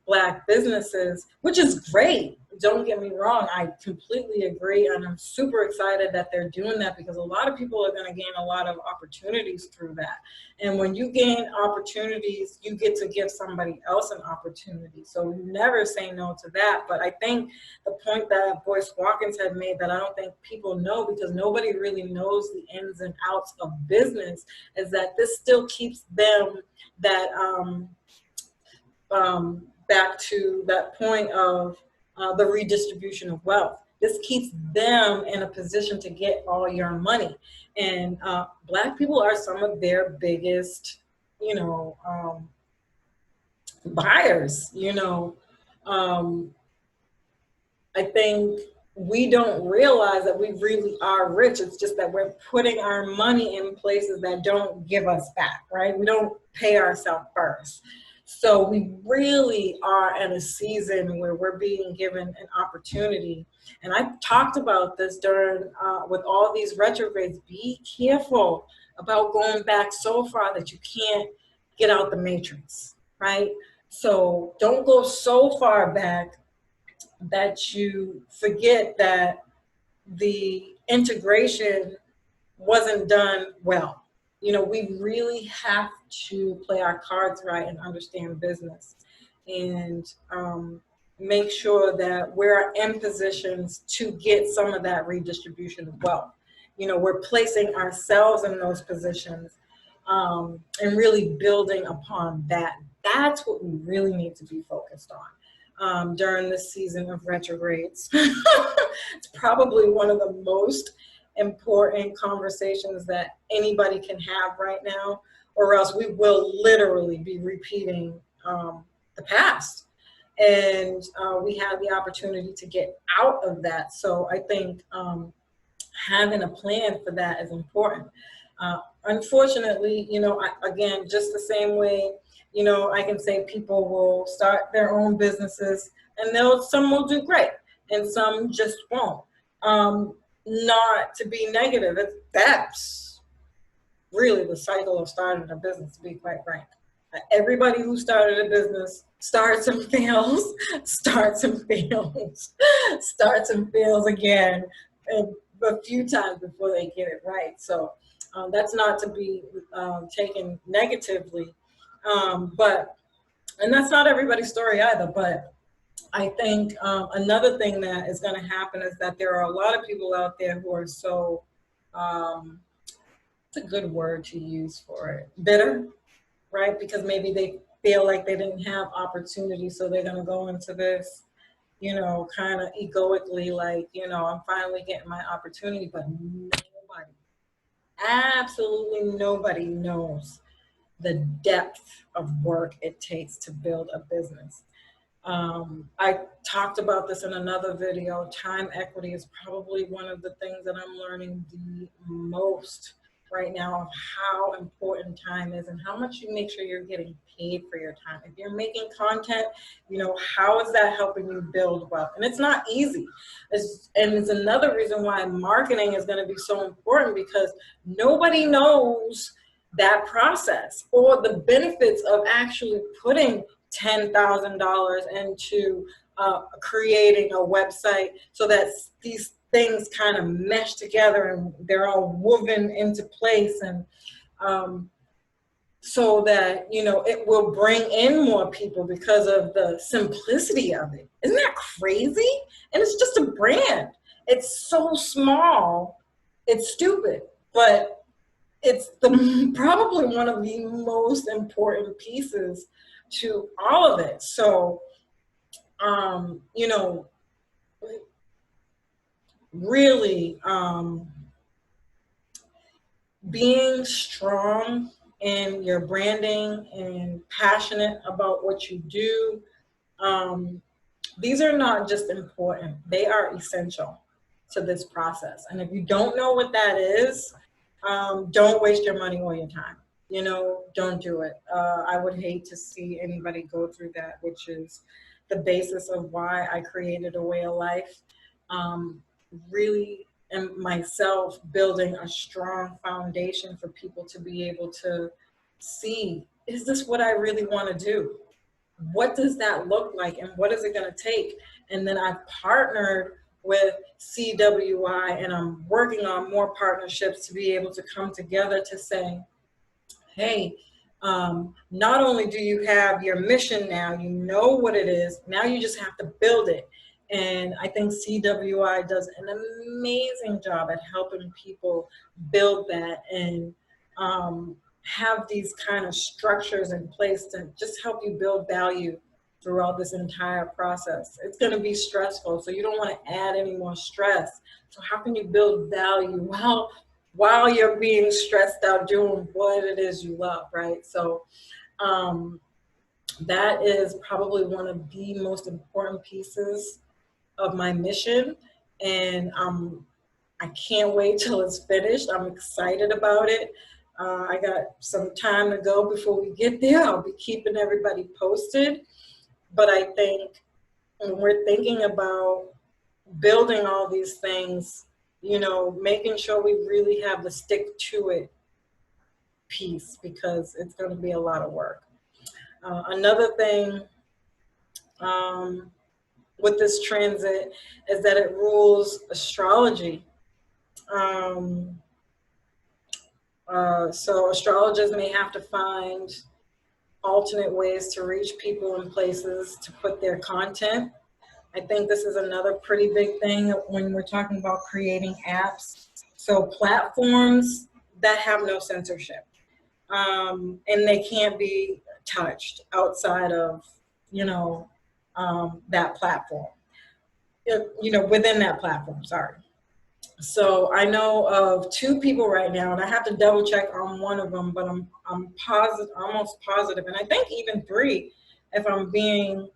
Black businesses, which is great. Don't get me wrong. I completely agree. And I'm super excited that they're doing that because a lot of people are going to gain a lot of opportunities through that. And when you gain opportunities, you get to give somebody else an opportunity. So you never say no to that. But I think the point that Boyce Watkins had made that I don't think people know because nobody really knows the ins and outs of business is that this still keeps them that back to that point of the redistribution of wealth. This keeps them in a position to get all your money. And Black people are some of their biggest, you know, buyers, you know. Um, I think we don't realize that we really are rich. It's just that we're putting our money in places that don't give us back, right? We don't pay ourselves first. So we really are in a season where we're being given an opportunity. And I talked about this during, with all these retrogrades, be careful about going back so far that you can't get out the matrix, right? So don't go so far back that you forget that the integration wasn't done well. You know, we really have to play our cards right and understand business and make sure that we're in positions to get some of that redistribution of wealth. You know, we're placing ourselves in those positions and really building upon that. That's what we really need to be focused on. During this season of retrogrades. It's probably one of the most important conversations that anybody can have right now, or else we will literally be repeating the past. And we have the opportunity to get out of that. So I think having a plan for that is important. Unfortunately, you know, again, just the same way, you know, I can say people will start their own businesses and some will do great and some just won't. Not to be negative, that's really the cycle of starting a business, to be quite frank. Everybody who started a business starts and fails, starts and fails, starts and fails again, and a few times before they get it right. So that's not to be taken negatively, but and that's not everybody's story either. But I think another thing that is going to happen is that there are a lot of people out there who are so it's a good word to use for it, bitter, right? Because maybe they feel like they didn't have opportunity, so they're going to go into this you know, kind of egoically, like, you know, I'm finally getting my opportunity, but nobody, absolutely nobody knows the depth of work it takes to build a business. I talked about this in another video. Time equity is probably one of the things that I'm learning the most right now, of how important time is and how much you make sure you're getting paid for your time. If you're making content, you know, how is that helping you build wealth? And it's not easy. And it's another reason why marketing is going to be so important, because nobody knows that process or the benefits of actually putting $10,000 into creating a website, so that these things kind of mesh together and they're all woven into place, and so that, you know, it will bring in more people because of the simplicity of it. Isn't that crazy? And it's just a brand. It's so small, it's stupid, but it's probably one of the most important pieces to all of it. So, you know, really being strong in your branding and passionate about what you do, these are not just important, they are essential to this process. And if you don't know what that is, don't waste your money or your time. You know, don't do it. I would hate to see anybody go through that, which is the basis of why I created A Way of Life. Really, and myself building a strong foundation for people to be able to see, is this what I really want to do? What does that look like, and what is it going to take? And then I've partnered with CWI, and I'm working on more partnerships to be able to come together to say, hey, not only do you have your mission now, you know what it is, now you just have to build it. And I think CWI does an amazing job at helping people build that, and have these kind of structures in place to just help you build value throughout this entire process. It's going to be stressful, so you don't want to add any more stress. So how can you build value while you're being stressed out doing what it is you love, right? So that is probably one of the most important pieces of my mission, and I can't wait till it's finished. I'm excited about it. I got some time to go before we get there. I'll be keeping everybody posted. But I think when we're thinking about building all these things, you know, making sure we really have the stick to it piece, because it's going to be a lot of work. Another thing with this transit is that it rules astrology. So astrologers may have to find alternate ways to reach people and places to put their content. I think this is another pretty big thing when we're talking about creating apps. So platforms that have no censorship, and they can't be touched outside of, you know, that platform, you know, within that platform, sorry. So I know of 2 people right now, and I have to double check on one of them, but I'm positive, almost positive, and I think even 3, if I'm being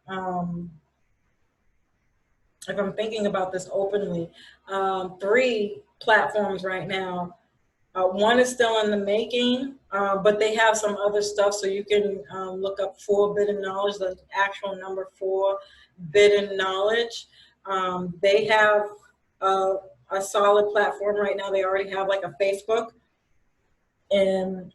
if I'm thinking about this openly, 3 platforms right now. One is still in the making, but they have some other stuff, so you can look up Forbidden Knowledge, the actual number 4, Bidden Knowledge. They have a solid platform right now. They already have like a Facebook, and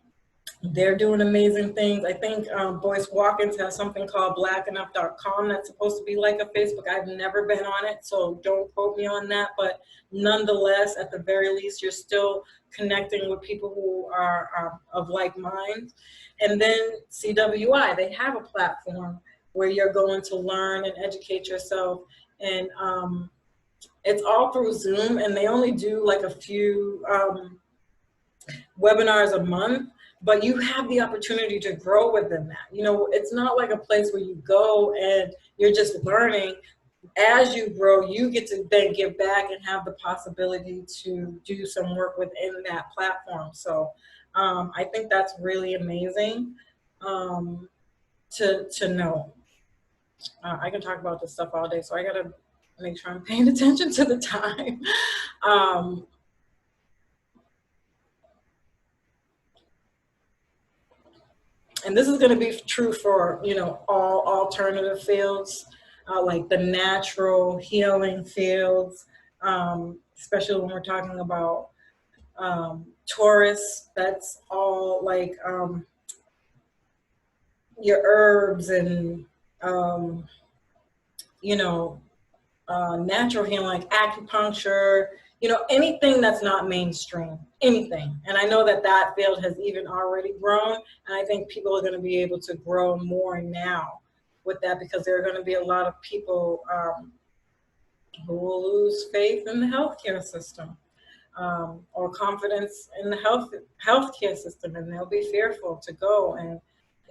they're doing amazing things. I think Boyce Watkins has something called blackenough.com that's supposed to be like a Facebook. I've never been on it, so don't quote me on that. But nonetheless, at the very least, you're still connecting with people who are of like mind. And then CWI, they have a platform where you're going to learn and educate yourself. And it's all through Zoom, and they only do like a few webinars a month, but you have the opportunity to grow within that. You know, it's not like a place where you go and you're just learning. as you grow, you get to then give back and have the possibility to do some work within that platform. So I think that's really amazing um, to know. I can talk about this stuff all day, so I gotta make sure I'm paying attention to the time. Um, and this is going to be true for, you know, all alternative fields, like the natural healing fields, especially when we're talking about Taurus. That's all like your herbs and um, you know, natural healing like acupuncture, you know, anything that's not mainstream, anything. And I know that that field has even already grown, and I think people are going to be able to grow more now with that, because there are going to be a lot of people who will lose faith in the healthcare system, or confidence in the healthcare system, and they'll be fearful to go. And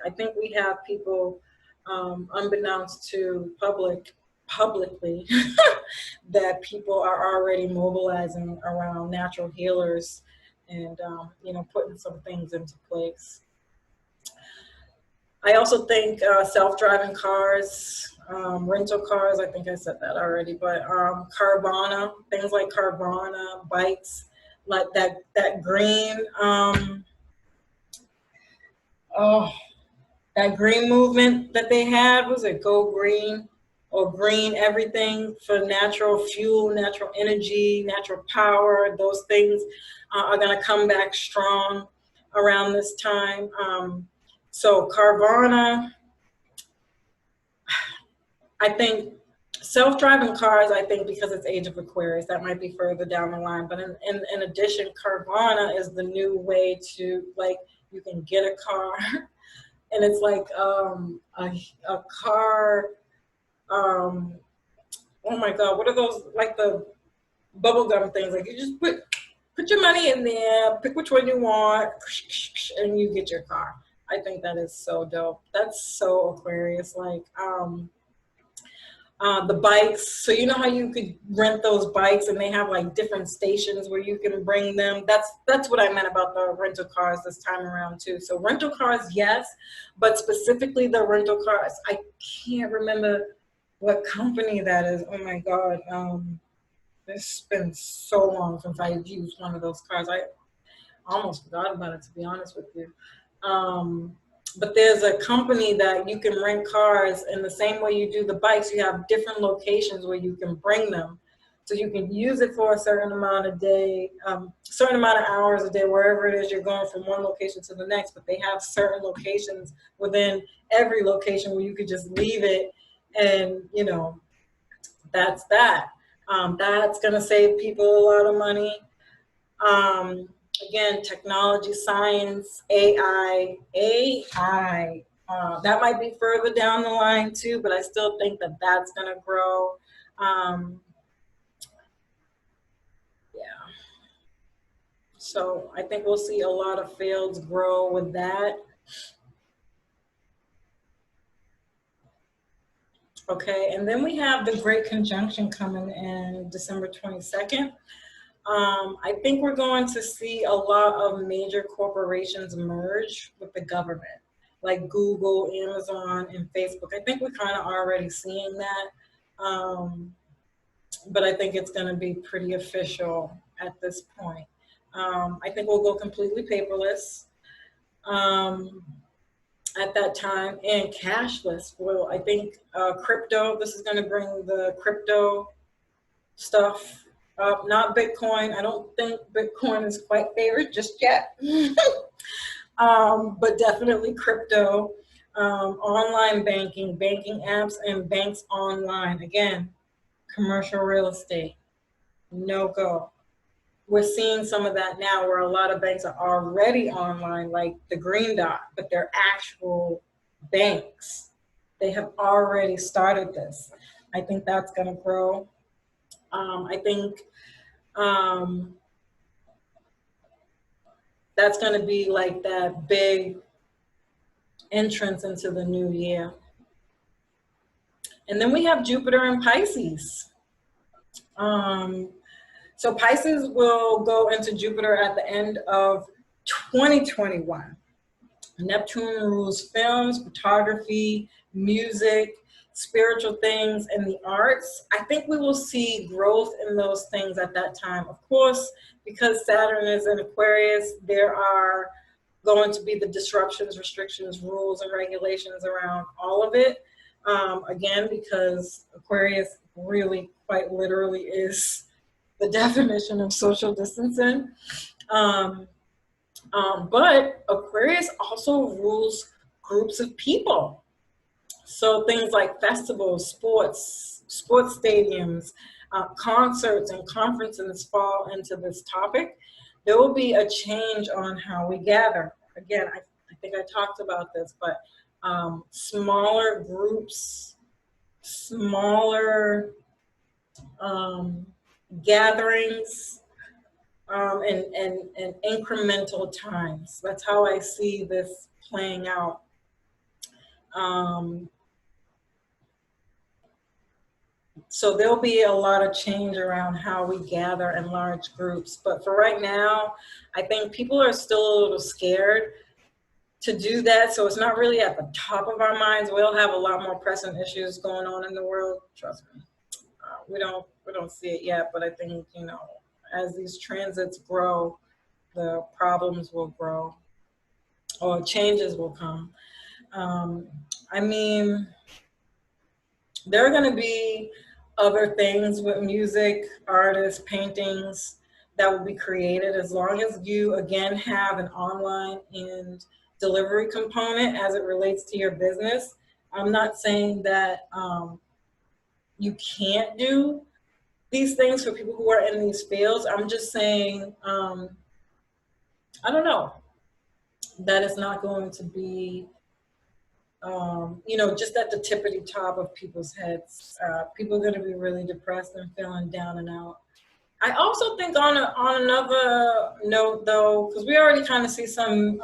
I think we have people, unbeknownst to publicly, that people are already mobilizing around natural healers, and you know, putting some things into place. I also think self-driving cars, rental cars, I think I said that already, but Carvana, things like Carvana, bikes, like that green, oh, that green movement that they had, was it Go Green or Green Everything, for natural fuel, natural energy, natural power? Those things are going to come back strong around this time. So Carvana, I think self-driving cars, I think because it's Age of Aquarius, that might be further down the line. But in addition, Carvana is the new way to, like, you can get a car and it's like a car, oh my God, what are those, like the bubblegum things? Like, you just put your money in there, pick which one you want, and you get your car. I think that is so dope. That's so Aquarius. Like, the bikes. So you know how you could rent those bikes, and they have like different stations where you can bring them. That's what I meant about the rental cars this time around too. So rental cars, yes, but specifically the rental cars, I can't remember what company that is. Oh my God. It's been so long since I used one of those cars. I almost forgot about it, to be honest with you. But there's a company that you can rent cars in the same way you do the bikes. You have different locations where you can bring them. So you can use it for a certain amount of day, certain amount of hours a day, wherever it is you're going from one location to the next. But they have certain locations within every location where you could just leave it, and you know, that's that. That's going to save people a lot of money. Um, Again, technology, science, AI, that might be further down the line too, but I still think that that's going to grow. Yeah. So I think we'll see a lot of fields grow with that. Okay, and then we have the Great Conjunction coming in December 22nd. I think we're going to see a lot of major corporations merge with the government, like Google, Amazon, and Facebook. I think we're kind of already seeing that, but I think it's going to be pretty official at this point. I think we'll go completely paperless at that time, and cashless. Well, I think crypto, this is going to bring the crypto stuff up, not Bitcoin. I don't think Bitcoin is quite favored just yet, but definitely crypto, online banking, banking apps, and banks online. Again, commercial real estate, no go. We're seeing some of that now where a lot of banks are already online, like the Green Dot, but they're actual banks. They have already started this. I think that's going to grow. I think that's going to be like that big entrance into the new year. And then we have Jupiter in Pisces. So Pisces will go into Jupiter at the end of 2021. Neptune rules films, photography, music, spiritual things, and the arts. I think we will see growth in those things at that time. Of course, because Saturn is in Aquarius, there are going to be the disruptions, restrictions, rules, and regulations around all of it. Again, because Aquarius really quite literally is the definition of social distancing. But Aquarius also rules groups of people. So things like festivals, sports stadiums, concerts, and conferences fall into this topic. There will be a change on how we gather. Again, I think I talked about this, but smaller groups, smaller gatherings, and incremental times. That's how I see this playing out. So there'll be a lot of change around how we gather in large groups. But for right now, I think people are still a little scared to do that. So it's not really at the top of our minds. We'll have a lot more pressing issues going on in the world. Trust me. We don't see it yet, but I think, you know, as these transits grow, the problems will grow or changes will come. I mean, there are going to be other things with music, artists, paintings that will be created as long as you, again, have an online and delivery component as it relates to your business. I'm not saying that you can't do these things for people who are in these fields. I'm just saying, I don't know, that it's not going to be, you know, just at the tippity top of people's heads. People are going to be really depressed and feeling down and out. I also think on another note, though, because we already kind of see some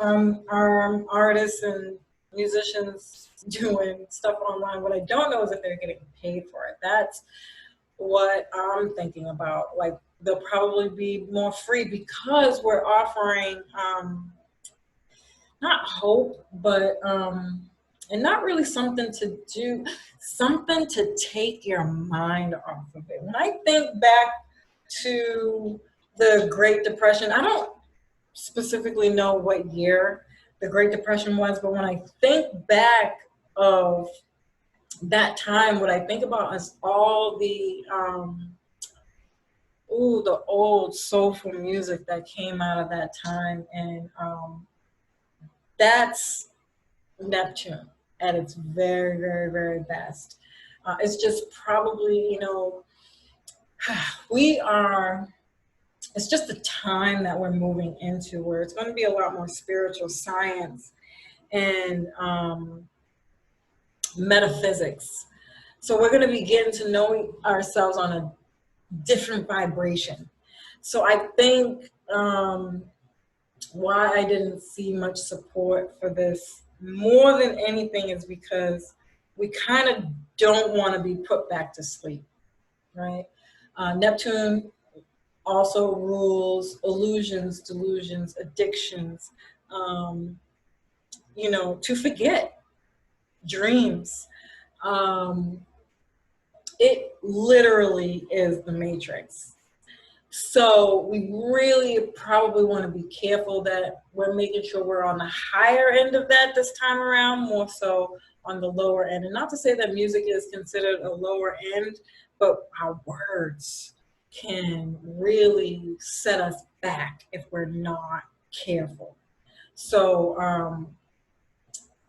artists and musicians doing stuff online. What I don't know is if they're getting paid for it. That's what I'm thinking about. Like, they'll probably be more free because we're offering not hope, but and not really something to do, something to take your mind off of it. When I think back to the Great Depression, I don't specifically know what year the Great Depression was, but when I think back of that time, what I think about is all the the old soulful music that came out of that time, and that's Neptune at its very, very, very best. It's just probably, you know, it's just the time that we're moving into where it's going to be a lot more spiritual science and metaphysics. So we're going to begin to know ourselves on a different vibration. So I think why I didn't see much support for this more than anything is because we kind of don't want to be put back to sleep, right? Neptune also rules illusions, delusions, addictions, you know, to forget, dreams. It literally is the Matrix. So we really probably want to be careful that we're making sure we're on the higher end of that this time around, more so on the lower end. And not to say that music is considered a lower end, but our words can really set us back if we're not careful. So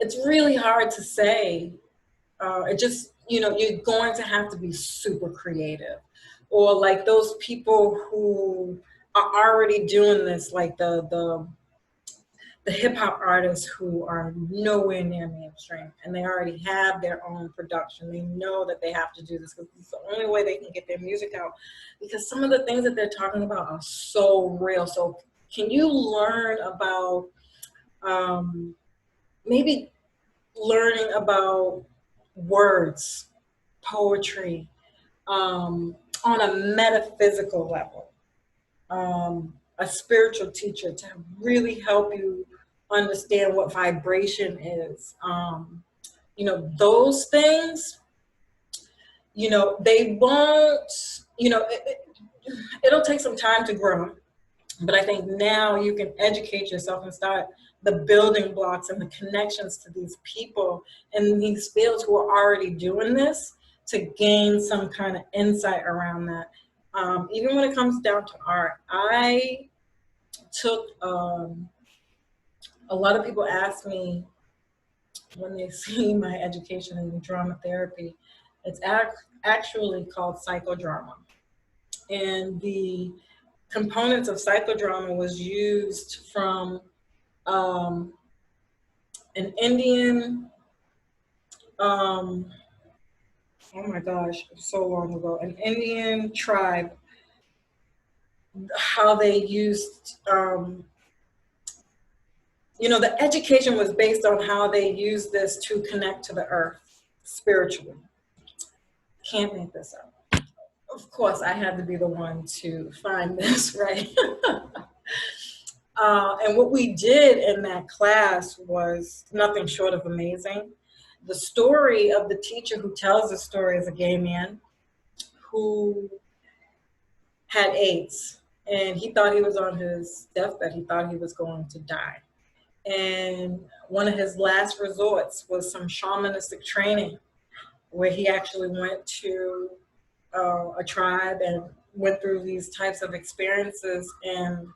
it's really hard to say. It just, you know, you're going to have to be super creative. Or like those people who are already doing this, like the hip hop artists who are nowhere near mainstream, and they already have their own production. They know that they have to do this because it's the only way they can get their music out. Because some of the things that they're talking about are so real. So can you learn about maybe learning about words, poetry, on a metaphysical level, a spiritual teacher to really help you understand what vibration is. Those things, they won't, it'll take some time to grow. But I think now you can educate yourself and start the building blocks and the connections to these people in these fields who are already doing this to gain some kind of insight around that. Even when it comes down to art, I took, a lot of people ask me when they see my education in drama therapy, it's actually called psychodrama. And the components of psychodrama was used from an Indian, oh my gosh, so long ago, an Indian tribe, how they used, the education was based on how they used this to connect to the earth spiritually. Can't make this up. Of course, I had to be the one to find this, right? And what we did in that class was nothing short of amazing. The story of the teacher who tells the story is a gay man who had AIDS, and he thought he was on his deathbed. He thought he was going to die. And one of his last resorts was some shamanistic training where he actually went to a tribe and went through these types of experiences, and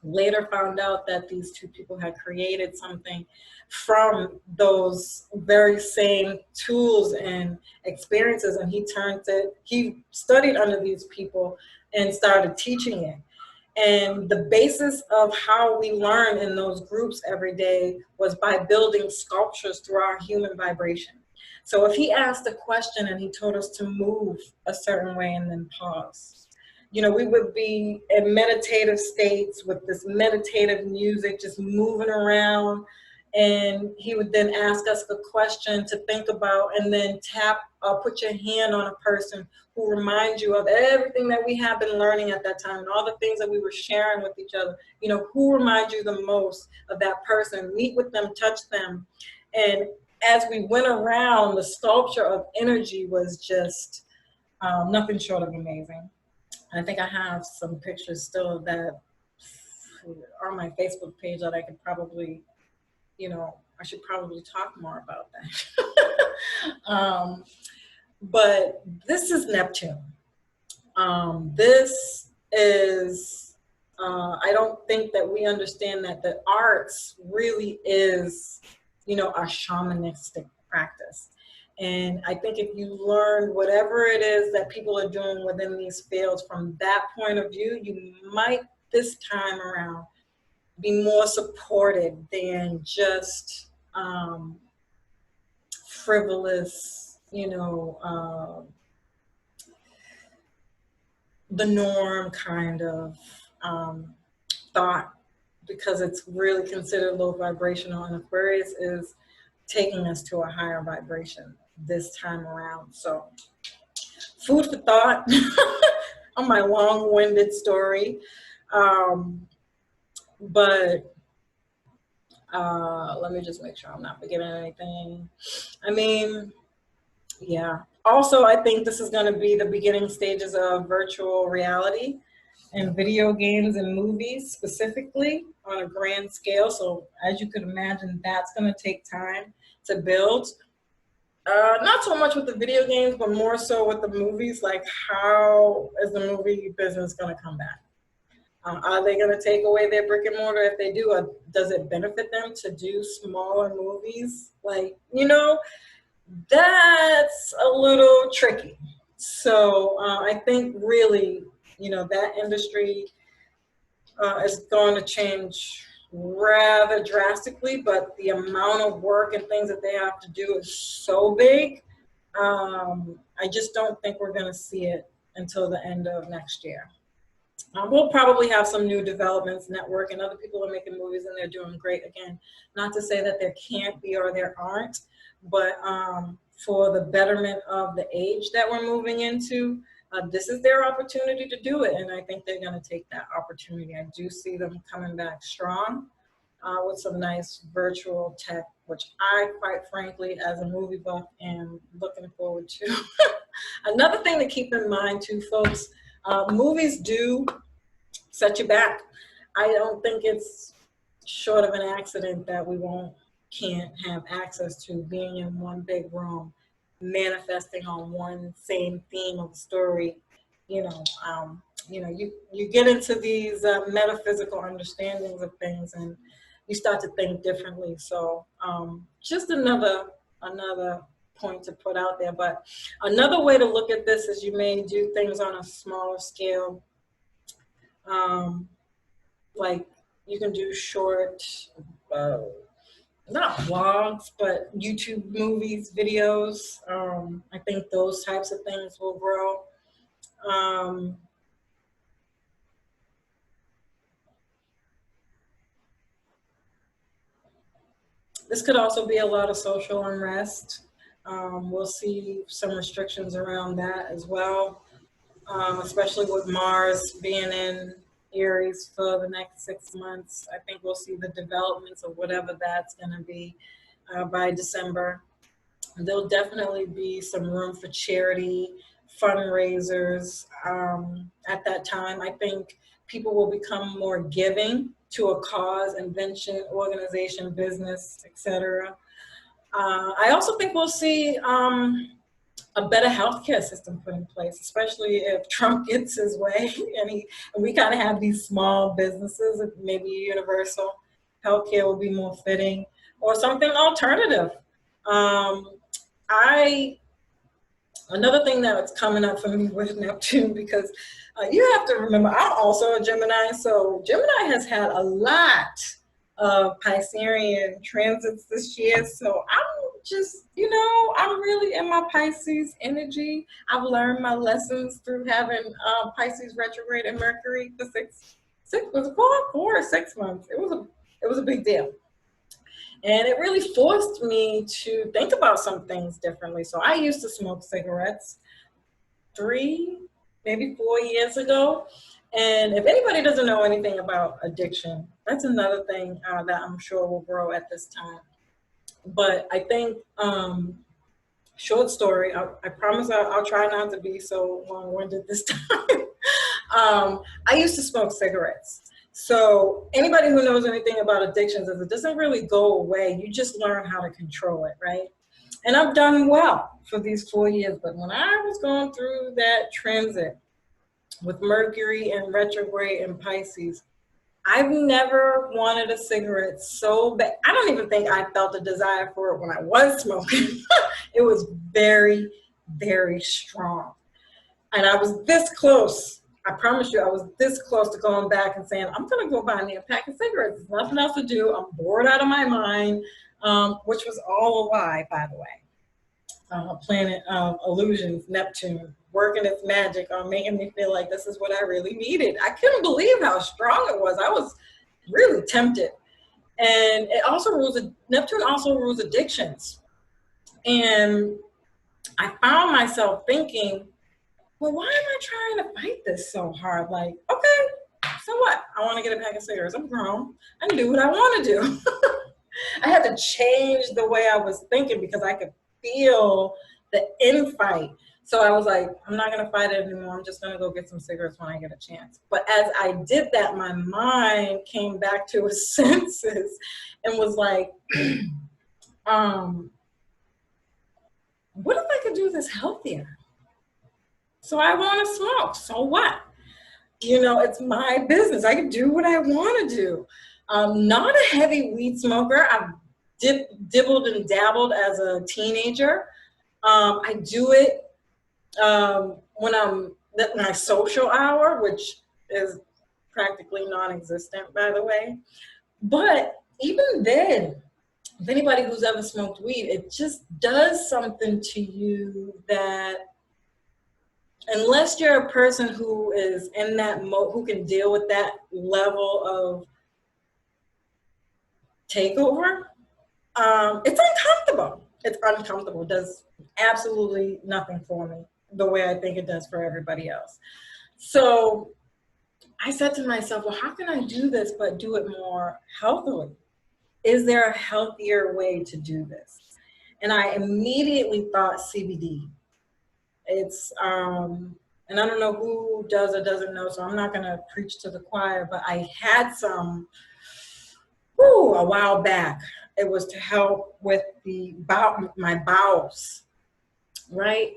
later found out that these two people had created something from those very same tools and experiences, and he studied under these people and started teaching it. And the basis of how we learn in those groups every day was by building sculptures through our human vibration. So if he asked a question and he told us to move a certain way and then pause, we would be in meditative states with this meditative music, just moving around. And he would then ask us a question to think about, and then put your hand on a person who reminds you of everything that we have been learning at that time and all the things that we were sharing with each other. Who reminds you the most of that person? Meet with them, touch them. And as we went around, the sculpture of energy was just nothing short of amazing. I think I have some pictures still of that on my Facebook page that I could probably, I should probably talk more about that. But this is Neptune. This is, I don't think that we understand that the arts really is, a shamanistic practice. And I think if you learn whatever it is that people are doing within these fields from that point of view, you might this time around be more supported than just frivolous, the norm kind of thought, because it's really considered low vibrational, and Aquarius is taking us to a higher vibration this time around. So food for thought on my long-winded story. But let me just make sure I'm not forgetting anything. I mean, yeah. Also, I think this is going to be the beginning stages of virtual reality and video games and movies specifically on a grand scale. So as you could imagine, that's going to take time to build. Not so much with the video games, but more so with the movies. Like, how is the movie business going to come back? Are they going to take away their brick and mortar? If they do, does it benefit them to do smaller movies? Like, that's a little tricky. So I think really, that industry is going to change rather drastically, but the amount of work and things that they have to do is so big. I just don't think we're going to see it until the end of next year. We'll probably have some new developments, network, and other people are making movies and they're doing great. Again, not to say that there can't be or there aren't, but for the betterment of the age that we're moving into, this is their opportunity to do it. And I think they're going to take that opportunity. I do see them coming back strong with some nice virtual tech, which I, quite frankly, as a movie buff, am looking forward to. Another thing to keep in mind, too, folks, movies do set you back. I don't think it's short of an accident that we can't have access to being in one big room, manifesting on one same theme of the story. You get into these metaphysical understandings of things, and you start to think differently. So just another point to put out there. But another way to look at this is you may do things on a smaller scale. Like you can do short, not vlogs, but YouTube movies, videos. I think those types of things will grow. This could also be a lot of social unrest. We'll see some restrictions around that as well, especially with Mars being in Aries for the next 6 months. I think we'll see the developments of whatever that's going to be by December. There'll definitely be some room for charity, fundraisers at that time. I think people will become more giving to a cause, invention, organization, business, etc. I also think we'll see a better healthcare system put in place, especially if Trump gets his way and we kind of have these small businesses. Maybe universal healthcare will be more fitting, or something alternative. Another thing that's coming up for me with Neptune, because you have to remember, I'm also a Gemini, so Gemini has had a lot of Piscean transits this year, so I'm just, I'm really in my Pisces energy. I've learned my lessons through having Pisces retrograde in Mercury for was it 4 or 6 months? It was a big deal. And it really forced me to think about some things differently. So I used to smoke cigarettes 3, maybe 4 years ago. And if anybody doesn't know anything about addiction, that's another thing that I'm sure will grow at this time. But I think, short story, I promise I'll try not to be so long-winded this time. I used to smoke cigarettes. So anybody who knows anything about addictions is it doesn't really go away. You just learn how to control it, right? And I've done well for these 4 years. But when I was going through that transit with Mercury and retrograde and Pisces, I've never wanted a cigarette so bad. I don't even think I felt a desire for it when I was smoking. It was very, very strong. And I was this close. I promise you, I was this close to going back and saying, I'm going to go buy me a pack of cigarettes. There's nothing else to do. I'm bored out of my mind, which was all a lie, by the way. Planet illusions, Neptune, working its magic on making me feel like this is what I really needed. I couldn't believe how strong it was. I was really tempted. And it also Neptune also rules addictions. And I found myself thinking, well, why am I trying to fight this so hard? Like, okay, so what? I want to get a pack of cigarettes. I'm grown. I can do what I want to do. I had to change the way I was thinking because I could feel the infight. So I was like, I'm not going to fight it anymore. I'm just going to go get some cigarettes when I get a chance. But as I did that, my mind came back to its senses and was like, what if I could do this healthier? So I want to smoke. So what? It's my business. I can do what I want to do. Not a heavy weed smoker. I've dibbled and dabbled as a teenager. I do it when I'm at my social hour, which is practically non-existent, by the way. But even then, if anybody who's ever smoked weed, it just does something to you that unless you're a person who is in that mode, who can deal with that level of takeover, it's uncomfortable. It's uncomfortable. It does absolutely nothing for me the way I think it does for everybody else. So I said to myself, well, how can I do this but do it more healthily? Is there a healthier way to do this? And I immediately thought CBD. It's and I don't know who does or doesn't know, so I'm not gonna preach to the choir, but I had some a while back. It was to help with my bowels, right?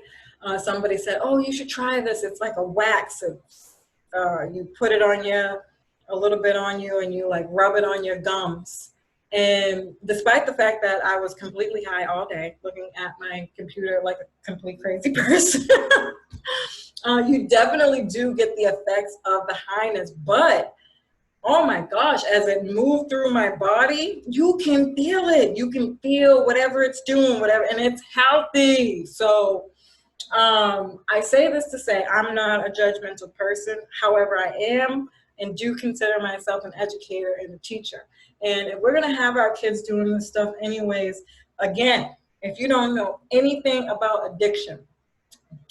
Somebody said, oh, you should try this. It's like a wax. You put it on a little bit on you, and you like rub it on your gums. And despite the fact that I was completely high all day, looking at my computer like a complete crazy person, you definitely do get the effects of the highness. But oh my gosh, as it moved through my body, you can feel it. You can feel whatever it's doing, whatever, and it's healthy. So I say this to say I'm not a judgmental person. However, I am and do consider myself an educator and a teacher. And if we're going to have our kids doing this stuff anyways, again, if you don't know anything about addiction,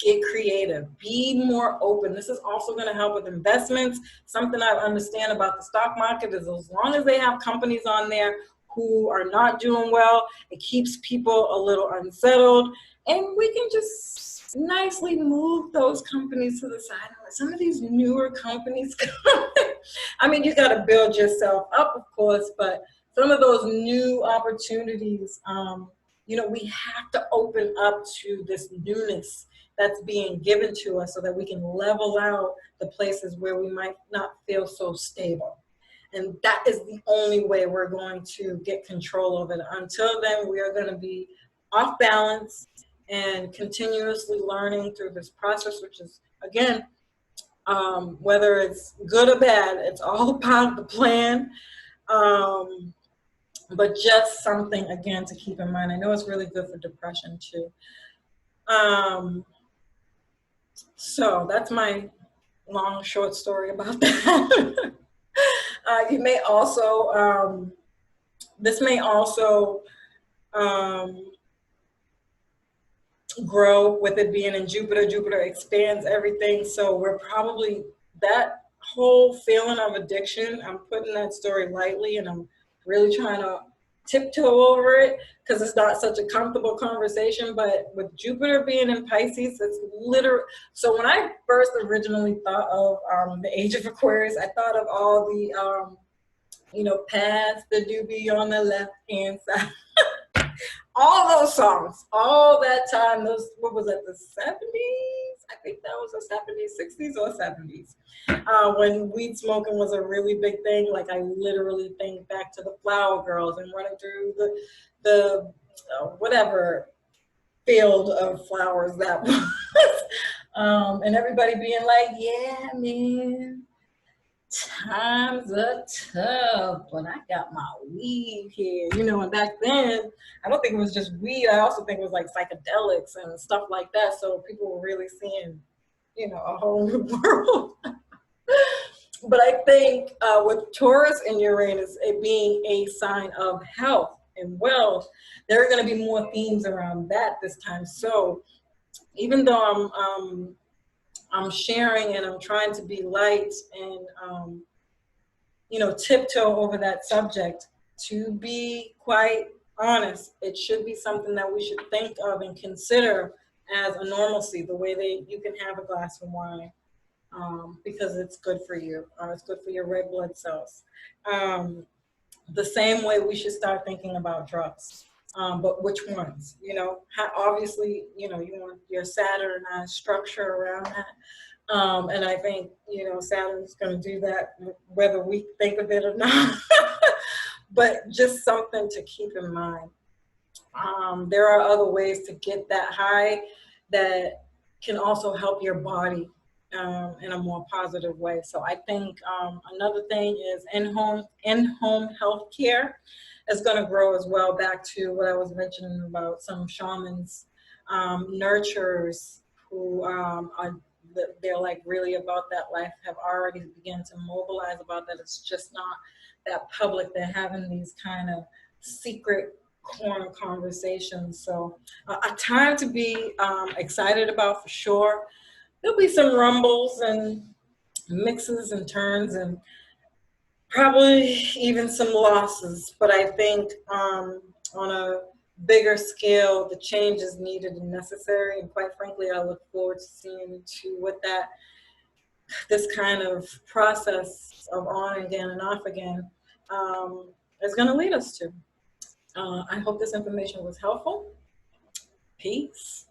get creative, be more open. This is also going to help with investments. Something I understand about the stock market is as long as they have companies on there who are not doing well, it keeps people a little unsettled, and we can just nicely move those companies to the side. Some of these newer companies, I mean, you got to build yourself up, of course, but some of those new opportunities, we have to open up to this newness that's being given to us so that we can level out the places where we might not feel so stable. And that is the only way we're going to get control of it. Until then, we are going to be off balance and continuously learning through this process, which is, again, whether it's good or bad, it's all a part of the plan. But just something, again, to keep in mind. I know it's really good for depression, too. So that's my long, short story about that. You may also, this may also grow with it being in Jupiter. Jupiter expands everything. So we're probably, that whole feeling of addiction, I'm putting that story lightly, and I'm really trying to tiptoe over it because it's not such a comfortable conversation. But with Jupiter being in Pisces, it's literally, so when I first originally thought of the Age of Aquarius, I thought of all the paths that do be on the left hand side. All those songs, all that time, what was it, the 70s? I think that was the 70s, 60s or 70s. When weed smoking was a really big thing. Like, I literally think back to the Flower Girls and running through the whatever field of flowers that was. And everybody being like, yeah, man, times are tough, but I got my weed here, and back then, I don't think it was just weed. I also think it was like psychedelics and stuff like that. So people were really seeing, a whole new world. But I think with Taurus and Uranus, it being a sign of health and wealth, there are going to be more themes around that this time. So even though I'm sharing and I'm trying to be light and, tiptoe over that subject, to be quite honest, it should be something that we should think of and consider as a normalcy, the way that you can have a glass of wine, because it's good for you. It's good for your red blood cells. The same way we should start thinking about drugs. But which ones? Obviously, you want your Saturn structure around that. And I think, Saturn's going to do that whether we think of it or not. But just something to keep in mind. There are other ways to get that high that can also help your body in a more positive way. So I think another thing is in-home health care is going to grow as well, back to what I was mentioning about some shamans, nurturers who are they're like really about that life have already begun to mobilize about that. It's just not that public. They're having these kind of secret corner conversations. So a time to be excited about for sure. There'll be some rumbles and mixes and turns and probably even some losses, but I think on a bigger scale, the change is needed and necessary. And quite frankly, I look forward to seeing to what that this kind of process of on again and off again is going to lead us to. I hope this information was helpful. Peace.